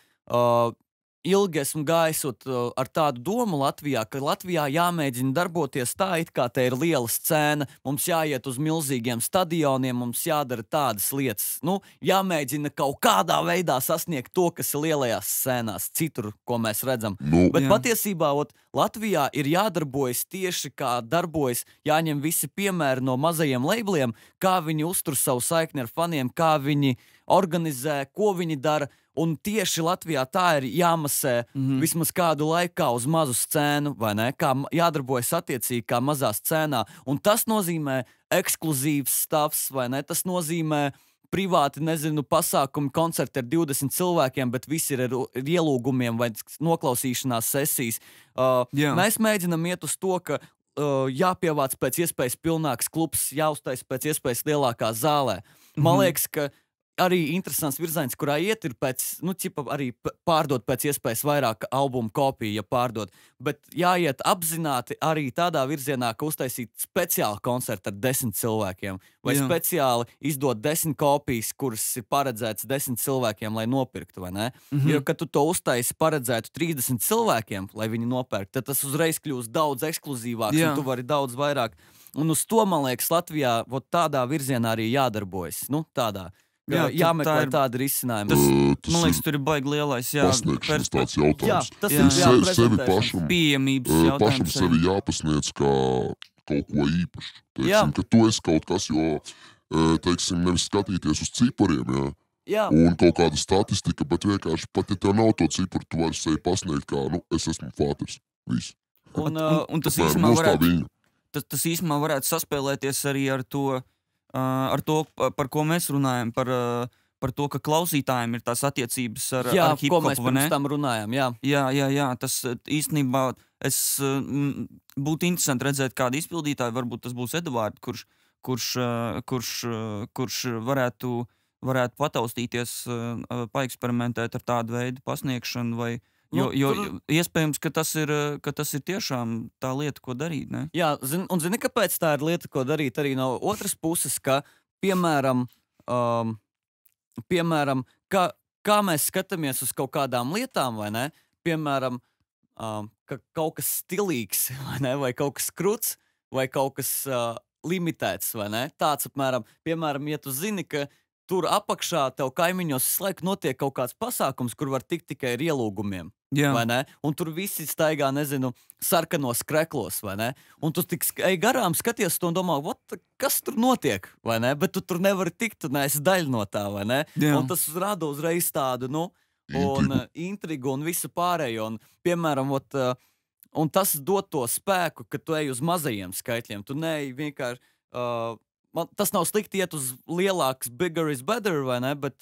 ilgi esmu gaisot ar tādu domu Latvijā, ka Latvijā jāmēģina darboties tā, it kā te ir liela scēna, mums jāiet uz milzīgiem stadioniem, mums jādara tādas lietas. Nu, jāmēģina kaut kādā veidā sasniegt to, kas ir lielajās scēnās, citur, ko mēs redzam. Bet patiesībā Latvijā ir jādarbojas tieši kā darbojas, jāņem visi piemēri no mazajiem labeliem, kā viņi uztur savu saikni ar faniem, kā viņi organizē, ko viņi dara. Un tieši Latvijā tā ir jāmasē vismaz kādu laikā uz mazu scēnu, vai ne? Kā jādarbojas attiecīgi kā mazā scēnā. Un tas nozīmē ekskluzīvs stāvs, vai ne? Tas nozīmē privāti, nezinu, pasākumi, koncerti ar 20 cilvēkiem, bet visi ir ar ielūgumiem vai noklausīšanās sesijas. Mēs mēģinam iet uz to, ka jāpievāc pēc iespējas pilnāks klubs, jāuztais pēc iespējas lielākā zālē. Man liekas, ka arī interesants virziens, kurā iet ir arī pārdot pēc iespējas vairāk albumu kopiju, ja pārdot. Bet jāiet apzināti arī tādā virzienā, ka uztaisīt speciālu koncertu ar 10 cilvēkiem. Vai speciāli izdot 10 kopijas, kuras ir paredzētas 10 cilvēkiem, lai nopirktu, vai ne? Jo, kad tu to uztaisi paredzētu 30 cilvēkiem, lai viņi nopirktu, tad tas uzreiz kļūst daudz ekskluzīvāks, un tu vari daudz vairāk. Un uz to, man liekas, Latvijā tādā virzienā arī jādarbojas. Nu, tādā. Jāmeklē tāda risinājuma. Man liekas, tur ir baigi lielais pasniegšanas tāds jautājums. Tas ir sevi pašam, pieejamības jautājums. Pašam sevi jāpasniedz kā kaut ko īpašu. Teiksim, ka tu esi kaut kas, jo, teiksim, nevis skatīties uz cipariem, un kaut kāda statistika, bet vienkārši pat, ja tev nav to ciparu, tu vari sevi pasniegt kā, es esmu fāters. Viss. Un tas īsumā varētu saspēlēties arī ar to, par ko mēs runājam, par to, ka klausītājiem ir tās attiecības ar hip-hopu, ko mēs pirms tam runājam, Jā, tas īstenībā būtu interesanti redzēt kādu izpildītāju, varbūt tas būs Eduards, kurš varētu pataustīties, paeksperimentēt ar tādu veidu pasniegšanu, vai jo iespējams, ka tas ir tiešām tā lieta, ko darīt, ne? Jā, zini, kāpēc tā ir lieta, ko darīt arī no otras puses, ka, piemēram, kā mēs skatāmies uz kaut kādām lietām, vai ne? Piemēram, ka kaut kas stilīgs, vai ne? Vai kaut kas kruts, vai kaut kas limitēts, vai ne? Tāds, piemēram, ja tu zini, ka tur apakšā tev kaimiņos visu laiku notiek kaut kāds pasākums, kur var tikt tikai ar ielūgumiem. Vai ne? Un tur visi staigā, nezinu, sarkanos kreklos, vai ne? Un tu tik ej garām, skaties to un domā, kas tur notiek, vai ne? Bet tu tur nevari tikt, tu neesi daļa no tā, vai ne? Un tas rada uzreiz tādu, intrigu un visu pārējo. Un, piemēram, un tas dod to spēku, ka tu ej uz mazajiem skaitļiem. Tu neej vienkārši... tas nav slikti iet uz lielāks, bigger is better, vai ne? Bet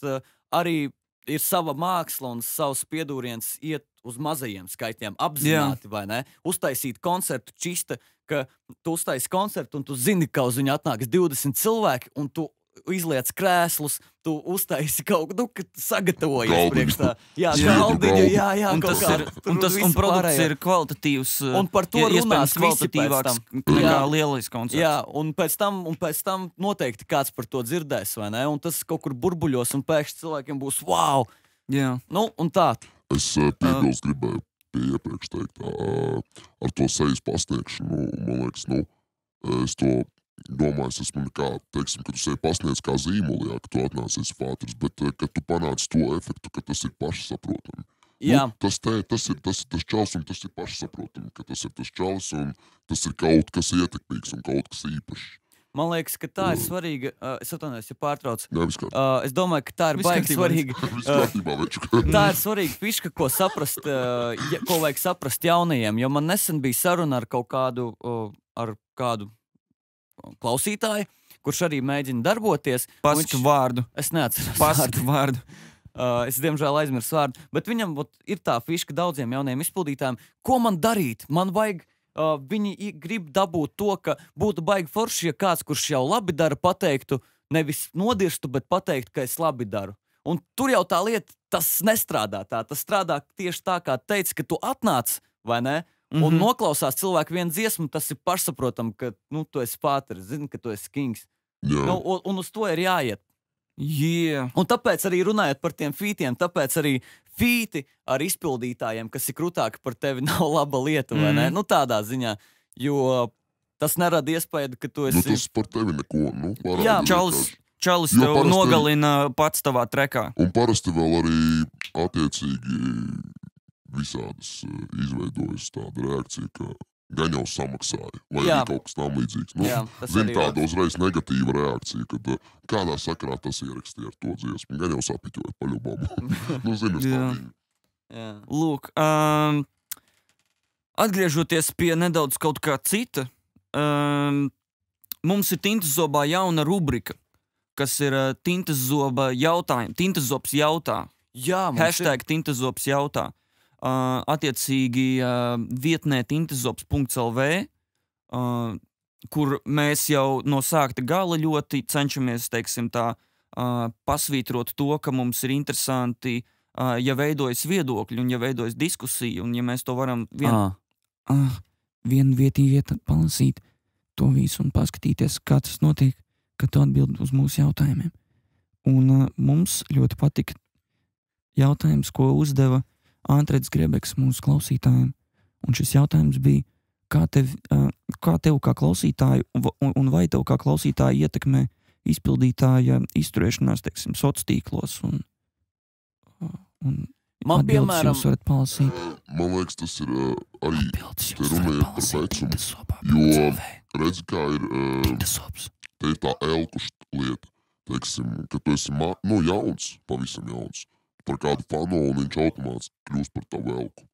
arī ir sava māksla un savs piedūriens iet uz mazajiem skaitļiem, apzināti, vai ne? Uztaisīt koncertu čista, ka tu uztaisi koncertu un tu zini, ka uz viņu atnāks 20 cilvēki un tu izliec krēslus, tu uztaisi kaut ko, ka sagatavojies priekš tā. Galdiņu, un produkts ir kvalitatīvs, un par to runās kvalitatīvāks nekā lielais koncerts. Jā, un pēc tam noteikti kāds par to dzirdēs, vai ne? Un tas kaut kur burbuļos, un pēkšņi cilvēkiem būs wow! Jā. Nu, un tā. Es piebilst gribēju pie iepriekš teikt, ar to sejas pasniegšanu, man liekas, es to domāju, es esmu nekā, teiksim, ka tu sevi pasniedz kā zīmoli, ka tu atnācies fāters, bet ka tu panāc to efektu, ka tas ir pašsaprotami. Tas ir tas čals, un tas ir pašsaprotami, ka tas ir tas čals, un tas ir kaut kas ietekmīgs un kaut kas īpašs. Man liekas, ka tā ir svarīga. Es atvainojos, ja pārtraucu. Jā, vispār. Es domāju, ka tā ir baigi svarīga. Tā ir svarīga fiška, ko saprast, ko vajag saprast jaunajiem. Jo man nesen bija saruna ar kādu klausītāju, kurš arī mēģina darboties. Pasaka vārdu. Es neatceros vārdu. Es, diemžēl, aizmirsu vārdu. Bet viņam ir tā fiška daudziem jauniem izpildītājiem. Ko man darīt? Man vajag... viņi grib dabūt to, ka būtu baigi forši, ja kāds, kurš jau labi dara, pateiktu, nevis nodirstu, bet pateiktu, ka es labi daru. Un tur jau tā lieta, tas nestrādā tā. Tas strādā tieši tā, kā teici, ka tu atnāc, vai ne? Un noklausās cilvēku vienu dziesmu, tas ir pašsaprotam, ka, nu, tu esi pāteris, zini, ka tu esi kings. Jā. Nu, un uz to ir jāiet. Yeah. Un tāpēc arī runājot par tiem fītiem, tāpēc arī fīti ar izpildītājiem, kas ir krūtāki par tevi, nav laba lieta, vai ne? Nu, tādā ziņā, jo tas nerada iespēju, ka tu esi... Nu, tas par tevi neko, nu, Jā, Čalis Jo tev parasti- nogalina pats tavā trekā. Un parasti vēl arī attiecīgi visādas izveidojas tāda reakcija, ka gan jau samaksāja, vai Jā. arī kaut kas tam līdzīgs. Nu, Jā, tas zini, arī tāda uzreiz negatīva reakcija, kad kādā sakarā tas ierakstīja ar to dziesmu. Gan jau sapiķoja paļubām. Nu, zini, uz Jā. tā viņa. Jā. Lūk, atgriežoties pie nedaudz kaut kā cita, mums ir Tintas zobā jauna rubrika, kas ir Tintas zoba jautājumi. Tintas zobs jautā. Jā, mums Hashtag Tintas zobs jautā. Attiecīgi vietnē tintaszops.lv, kur mēs jau no sākta gala ļoti cenšamies, teiksim tā, pasvītrot to, ka mums ir interesanti, ja veidojas viedokļi un ja veidojas diskusija, un ja mēs to varam vienu vietu palasīt to visu un paskatīties, kā tas notiek, kad tu atbild uz mūsu jautājumiem. Un mums ļoti patika jautājums, ko uzdeva Antrets Grebeks mūsu klausītājiem. Un šis jautājums bija, kā tev kā klausītāju un vai tev kā klausītāju ietekmē izpildītāja izturēšanās, teiksim, sociālos tīklos un Man, atbildes piemēram, jūs varat palasīt. Man liekas, tas ir arī Atbildes te runājot par vecumu, jo redzi, kā ir, te ir tā elkušta lieta, teiksim, ka tu esi jauns, pavisam jauns, par kādu fanu, un viņš automātiski kļūst par tavu elku.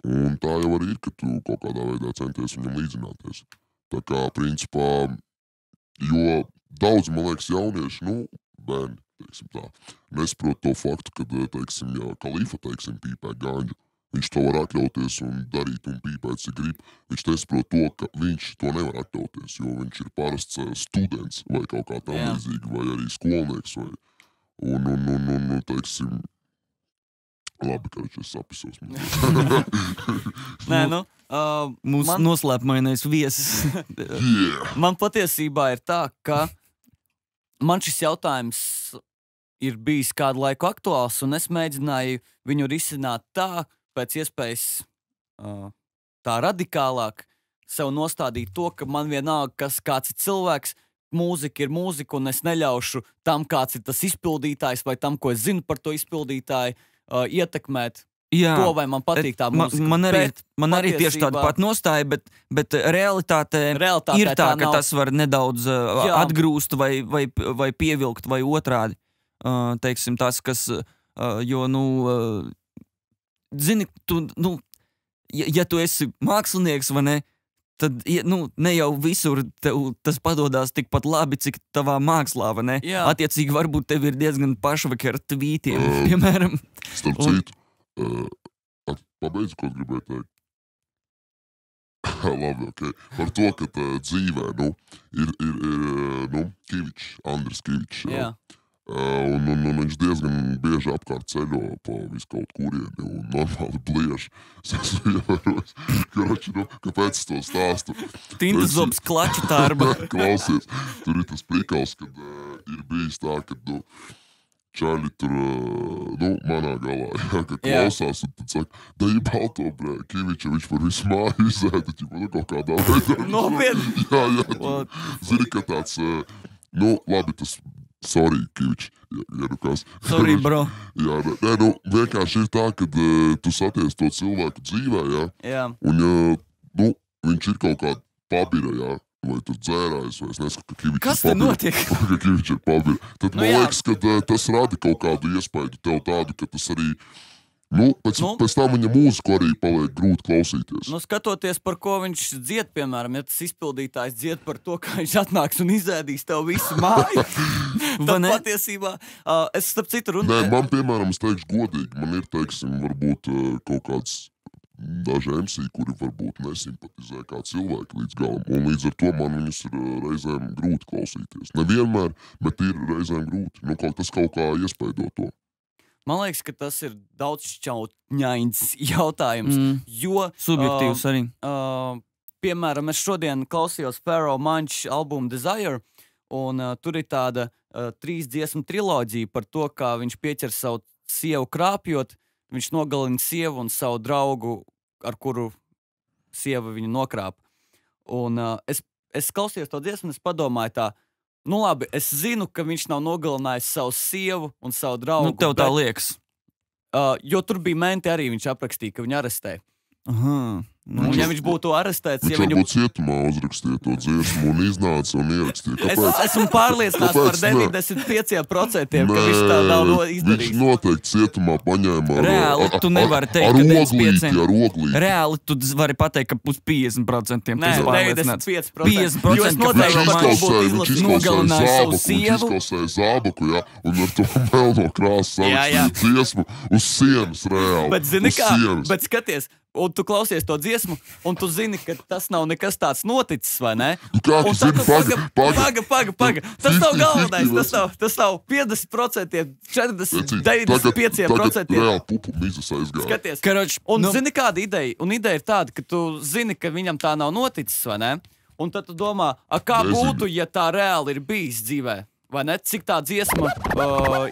Un tā jau arī ir, ka tu kaut kādā veidā centies viņam līdzināties. Tā kā, principā, jo daudz, man liekas, jaunieši, bērni, teiksim tā, nesaprot to faktu, ka, teiksim, ja Kalifa, teiksim, pīpē ganģu, viņš to var atļauties un darīt un pīpēt, cik grib. Viņš nesaprot to, ka viņš to nevar atļauties, jo viņš ir parasts students vai kaut kā tam līdzīgi, vai arī skolnieks, vai un teiksim, labi, ka viņš sapisos. Nē, nu, Mūsu noslēpumainais viesis. Yeah. man patiesībā ir tā, ka man šis jautājums ir bijis kādu laiku aktuāls, un es mēģināju viņu risināt tā, pēc iespējas tā radikālāk, sev nostādīt to, ka man vienalga, kāds ir cilvēks, mūzika ir mūzika, un es neļaušu tam, kāds ir tas izpildītājs, vai tam, ko es zinu par to izpildītāju, ietekmēt Jā. to, vai man patīk tā mūzika. Man arī tieši tāda pat nostāja, bet realitāte ir tā, ka tas var nedaudz atgrūst vai pievilkt vai otrādi. Teiksim, tas, kas, jo, zini, ja tu esi mākslinieks, vai ne, tad, ne jau visur tev tas padodās tikpat labi, cik tavā mākslā, vai ne? Jā. Attiecīgi, varbūt tev ir diezgan pašvakar tvītiem, piemēram. Starp citu, pabeidzu, ko gribēju teikt. Labi, ok. Par to, ka dzīvē, ir Kivičs, Andris Kivičs. Jā. Un viņš diezgan bieži apkārt ceļo pa visu kaut kurieni un normāli bliež. Es esmu ievērojis, kāpēc es to stāstu. Tintas zobs klaču tārba. Klausies, tur ir tas prikals, kad ir bijis tā, ka, čaļi tur, manā galā, ka klausās, un tad saka, da ir balto, Kiviča, viņš par visu māju izēda, kaut kādā veidā. Nopietni? Jā, zini, ka tāds, labi, tas, sorry, Kivič, ja kas. Sorry, bro. Jā, vienkārši ir tā, ka tu saties to cilvēku dzīvē, Jā. un, viņš ir kaut kāda pabira, vai tur dzērājs, vai es neskatu, ka Kivičs ir pabira. Kas te notiek? Ka Kivičs ir pabira. Tad man liekas, ka tas rada kaut kādu iespēju tev tādu, ka tas arī, pēc tam viņa mūziku arī paliek grūti klausīties. Skatoties, par ko viņš dzied, piemēram, ja tas izpildītājs dzied par to, ka viņš atnāks un izēdīs tev visu māju, tad patiesībā es starp citu runāju. Nē, man, piemēram, es teikšu godīgi, man ir, teiksim, varbūt kaut kāds daži MC, kuri varbūt nesimpatizē kā cilvēki līdz galam, un līdz ar to man viņus ir reizēm grūti klausīties. Nevienmēr, bet ir reizēm grūti. Tas kaut kā iespaido to. Man liekas, ka tas ir daudz šķautņains jautājums, jo... Subjektīvs arī. Piemēram, es šodien klausījos Pharoah Monch albumu Desire, un tur ir tāda 3 dziesmu triloģija par to, kā viņš pieķer savu sievu krāpjot, viņš nogalina sievu un savu draugu, ar kuru sieva viņu nokrāp. Un es klausījos to dziesmu, un es padomāju tā, nu labi, es zinu, ka viņš nav nogalinājis savu sievu un savu draugu. Nu, tev tā liekas. Jo tur bija menti arī, viņš aprakstīja, ka viņu arestē. Aha. Un ja viņš būtu arestēts, Viņš varbūt cietumā uzrakstīja to dziesmu un iznāca un ierakstīja. Kāpēc? Es esmu pārliecināts par 95%, ka viņš tā nav izdarījis. Viņš noteikti cietumā paņēma Reāli tu nevari teikt, ka 95%. ar oglīti. Reāli tu vari pateikt, ka pus 50%. Nē, 95%. 50%, Jo es noteikti būtu izlasījis. Nogalināja savu sievu. Viņš izklausēja zābaku, ja, un ar to melno krāsu sarakstīja dziesmu uz sienas reāli. Bet zini kā, bet skaties, un tu klausies to dziesmu, un tu zini, ka tas nav nekas tāds noticis, vai ne? Kā tu zini, paga. Tas nav galvenais, tas nav 50%, 40, 95%. Reāli pupu mizas aizgāja. Skaties, Karoč, un zini kāda ideja? Un ideja ir tāda, ka tu zini, ka viņam tā nav noticis, vai ne? Un tad tu domā, kā būtu, ja tā reāli ir bijis dzīvē? Vai ne? Cik tā dziesma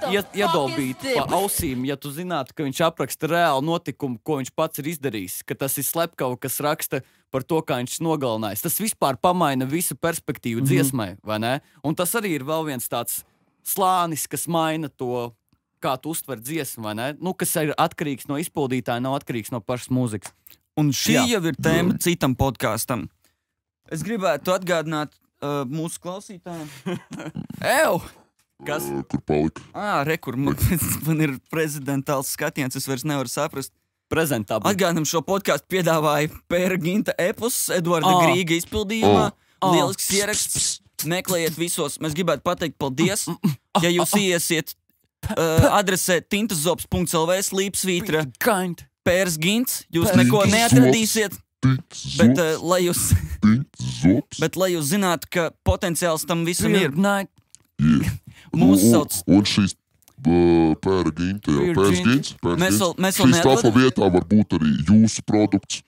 iedolbītu pa ausīm, ja tu zinātu, ka viņš apraksta reālu notikumu, ko viņš pats ir izdarījis, ka tas ir slepkava, kas raksta par to, kā viņš nogalinājis. Tas vispār pamaina visu perspektīvu dziesmai, vai ne? Un tas arī ir vēl viens tāds slānis, kas maina to, kā tu uztver dziesmu, vai ne? Nu, kas ir atkarīgs no izpildītāja, nav atkarīgs no pašas mūzikas. Un šī jau ir tēma citam podkāstam. Es gribētu atgādināt mūsu klausītājiem. Kas? Kur palika? Rekur, man ir prezidentāls skatiens, es vairs nevaru saprast. Prezentabli. Atgādinām, šo podkāstu piedāvāja Pēra Ginta epos, Eduarda Grīga izpildījumā. Lielisks ieraksts. Meklējiet visos. Mēs gribētu pateikt paldies. Ja jūs iesiet adresē tintazops.lv slīpsvītra Pērs Gints, jūs neko neatradīsiet. Bet, lai jūs zinātu, ka potenciāls tam visam ir. Mūsu sauc... Un šīs Pēra Ginta, jā, Pērs Gints. Šīs kafa vietā var būt arī jūsu produkts.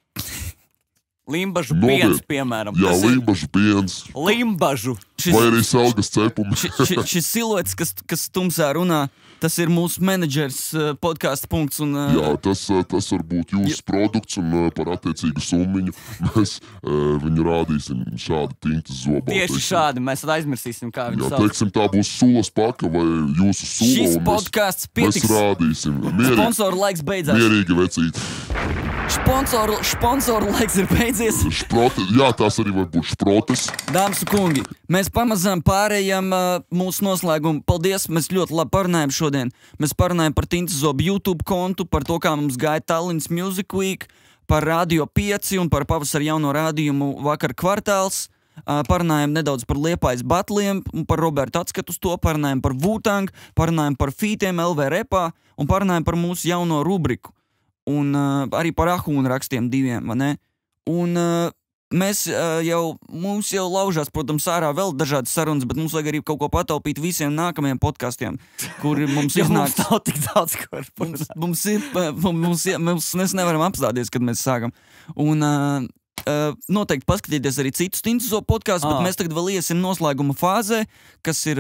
Limbažu piens, piemēram. Jā, limbažu piens. Limbažu. Vai arī selgas cepumi. Šis siluets, kas tumsā runā, tas ir mūsu menedžers podkāsta punkts. Jā, tas var būt jūsu produkts un par attiecīgu summiņu mēs viņu rādīsim šādi tintas zobā. Tieši šādi, mēs aizmirsīsim, kā viņu sauc. Jā, teiksim, tā būs sulas paka vai jūsu sula. Šis podkāsts pietiks. Mēs rādīsim. Sponsoru laiks beidzās. Mierīgi vecīt. Sponsoru laiks ir beidzies. Jā, tās arī var būt šprotes. Dāmas un kungi, mēs pamazām pārējām mūsu noslēgumu. Paldies, mēs ļoti labi parunājam šodien. Mēs parunājam par Tintas zobu YouTube kontu, par to, kā mums gāja Tallinas Music Week, par Radio 5 un par pavasara jauno rādījumu Vakar kvartāls. Parunājam nedaudz par Liepājas batliem, par Robertu atskatu uz to, parunājam par Wu-Tang, parunājam par fītiem LV repā un parunājam par mūsu jauno rubriku. Un arī par Ahūnu rakstiem diviem, vai ne? Un mums jau laužās, protams, ārā vēl dažādas sarunas, bet mums vajag arī kaut ko pataupīt visiem nākamajiem podkastiem, kuri mums iznāks. Mums nav tik daudz, ko mēs nevaram apstāties, kad mēs sākam. Un noteikti paskatīties arī citus Tintas zobu podkastus, bet mēs tagad vēl iesim noslēguma fāzē, kas ir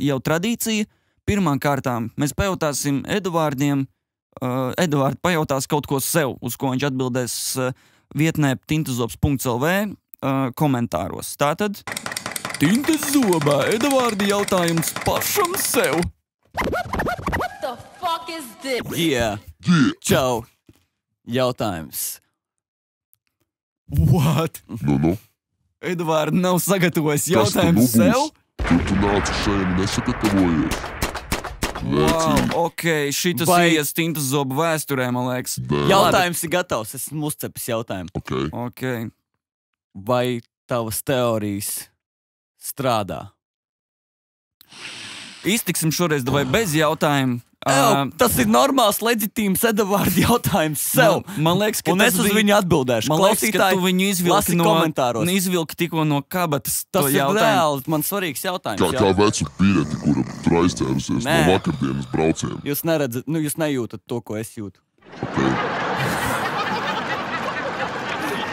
jau tradīcija. Pirmām kārtām mēs pajautāsim Eduārdiem. Eduārds pajautās kaut ko sev, uz ko viņš atbildēs vietnē tintazops.lv komentāros. Tātad Tintas zobā Eduārda jautājums pašam sev. What the fuck is this? Yeah. Čau. Jautājums. What? Nu. Eduārda nav sagatavojis jautājumu sev? Tu nāc šeit nesagatavojies. Wow, ok, šitas ies Tintas zobu vēsturē, man liekas. Jautājums ir gatavs, esmu uzcepis jautājumu. Ok. Vai tavas teorijas strādā? Iztiksim šoreiz vai bez jautājumu. Tas ir normāls, leģitīms Edvarda jautājums sev. Man liekas, ka un es uz viņu atbildēšu. Man liekas, ka tu viņu izvilki tikko no kabatas. Tas ir reāli, man svarīgs jautājums. Kā vecu pīreti, kura tur aizķērusies no vakardienas brauciena. Jūs neredzat, jūs nejūtat to, ko es jūtu. Okay.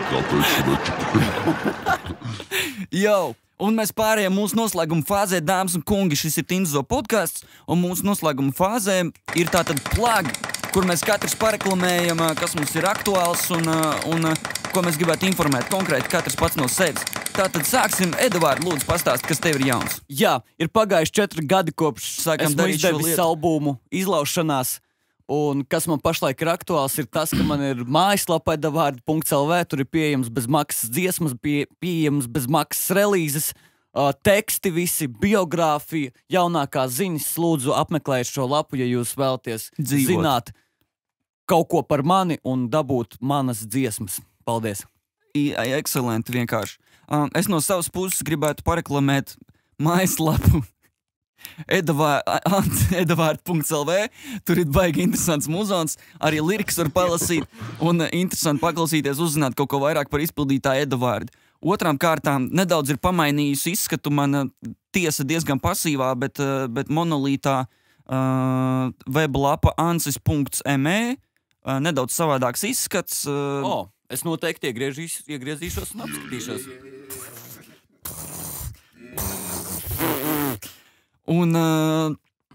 Kā teicu, veču. Jau! Un mēs pārējām mūsu noslēguma fāzē, dāmas un kungi, šis ir Tinzo podcasts, un mūsu noslēguma fāzē ir tātad plagi, kur mēs katrs pareklamējam, kas mums ir aktuāls un ko mēs gribētu informēt konkrēti katrs pats no sevis. Tātad sāksim, Edvārd, lūdzu pastāst, kas tev ir jauns. Jā, ir pagājuši 4 gadi kopš esmu izdevis albumu izlaušanās. Un kas man pašlaik ir aktuāls, ir tas, ka man ir mājaslapa edavārdi.lv, tur ir pieejams bez maksas dziesmas, pieejams bez maksas relīzes, teksti visi, biogrāfija, jaunākās ziņas. Lūdzu, apmeklējiet šo lapu, ja jūs vēlaties zināt kaut ko par mani un dabūt manas dziesmas. Paldies! Ekscelenti vienkārši. Es no savas puses gribētu pareklamēt mājaslapu edavārdi.lv. Tur ir baigi interesants muzons, arī lirikas var palasīt un interesanti paklausīties, uzzināt kaut ko vairāk par izpildītāju Edavārdi. Otrām kārtām nedaudz ir pamainījusi izskatu, mana tiesa diezgan pasīvā, bet monolītā weblapa ansis.me nedaudz savādāks izskats. Es noteikti iegriezīšos un apskatīšos. Un,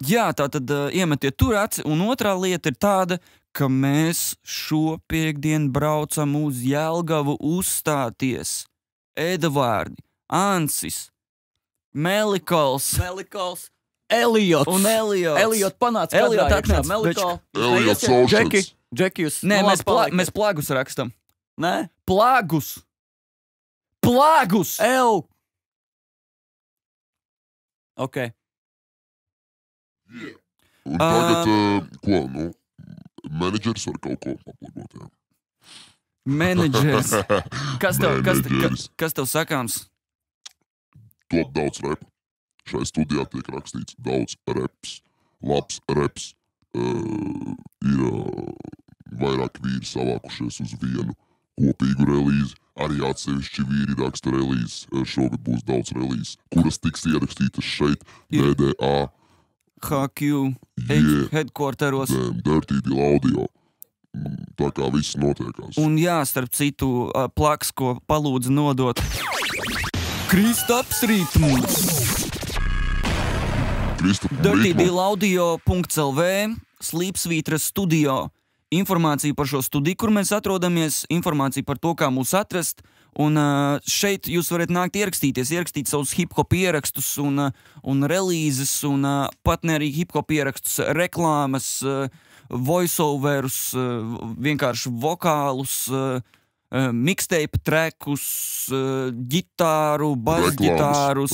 jā, tā tad iemetiet tur aci, un otrā lieta ir tāda, ka mēs šo piektdienu braucam uz Jelgavu uzstāties. Edavārdi, Ansis, Melikols, Eliots. Un Eliots. Eliots panāca Eliots kadrā atnāca. Eliots Oceans. Džeki, jūs Nē, mēs plagus rakstam. Nē? Plagus! Plagus! Ok. Un tagad, ko, menedžeris var kaut ko paplagot, jā. Menedžers. Menedžeris. Kas tev sakāms? Top daudz repa. Šai studijā tiek rakstīts daudz reps. Labs reps. Ir vairāk vīri savākušies uz vienu kopīgu relīzi. Arī atsevišķi vīri raksta relīzes. Šogad būs daudz relīzes, kuras tiks ierakstītas šeit, DDA. HQ, headquarteros. Dirty Deal Audio. Tā kā viss notiekās. Un jā, starp citu, plaks, ko palūdza nodot. Kristaps Rītmums. Dirty Deal Audio.lv, Slīpsvītra studio. Informācija par šo studiju, kur mēs atrodamies, informācija par to, kā mūs atrast, un šeit jūs varat nākt ierakstīt savus hip-hop ierakstus un relīzes, un pat ne arī hip-hop ierakstus, reklāmas, voiceoverus, vienkārši vokālus, mixtape trekus, ģitāru, basģitāru,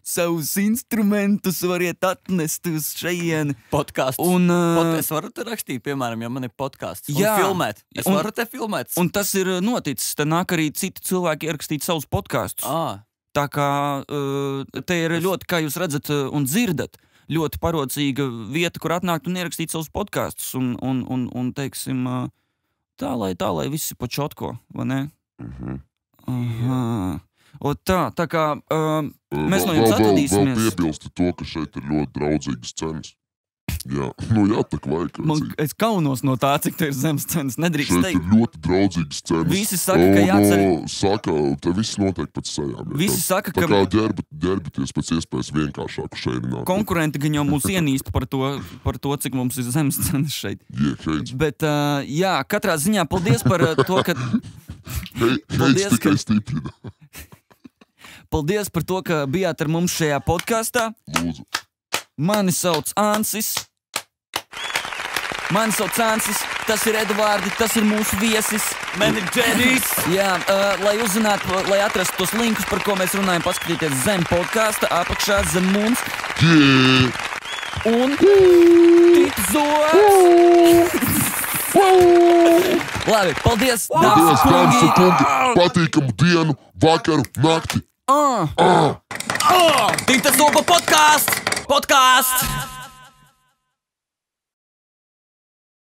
savus instrumentus variet atnest uz šejieni. Podcasts. Es varu te rakstīt, piemēram, ja man ir podcasts. Jā. Un filmēt. Es varu te filmēt. Un tas ir noticis. Te nāk arī citi cilvēki ierakstīt savus podkastus. Tā kā te ir ļoti, kā jūs redzat un dzirdat, ļoti parocīga vieta, kur atnākt un ierakstīt savus podkastus. Un teiksim, tā lai visi pa čotko, vai ne? Aha. Tā kā mēs no jums atvedīsimies. Vēl piebilsti to, ka šeit ir ļoti draudzīgas cenas. Jā, tā vajag. Es kaunos no tā, cik te ir zemes cenas. Nedrīkst teikt. Šeit ir ļoti draudzīgas cenas. Visi saka, ka jāceļ. Saka, te viss notiek pēc sajām. Visi saka, ka... Tā kā ģērbities pēc iespējas vienkāršāku šeit. Konkurenti gan jau mūs ienīst par to, cik mums ir zemes cenas šeit. Bet, jā, katrā ziņā paldies par to, ka... Heits tikai stiprina. Paldies par to, ka bijāt ar mums šajā podkastā. Lūdzu. Mani sauc Ansis. Tas ir Edvardi, tas ir mūsu viesis. Menedžeris. Jā, lai uzzinātu, lai atrastu tos linkus, par ko mēs runājam, paskatieties zem podkasta, apakšā zem mums. Un Tinzoks. Labi, paldies. Paldies, dāmas un kungi. Patīkamu dienu, vakaru, nakti. Tinta Zoba podcasts!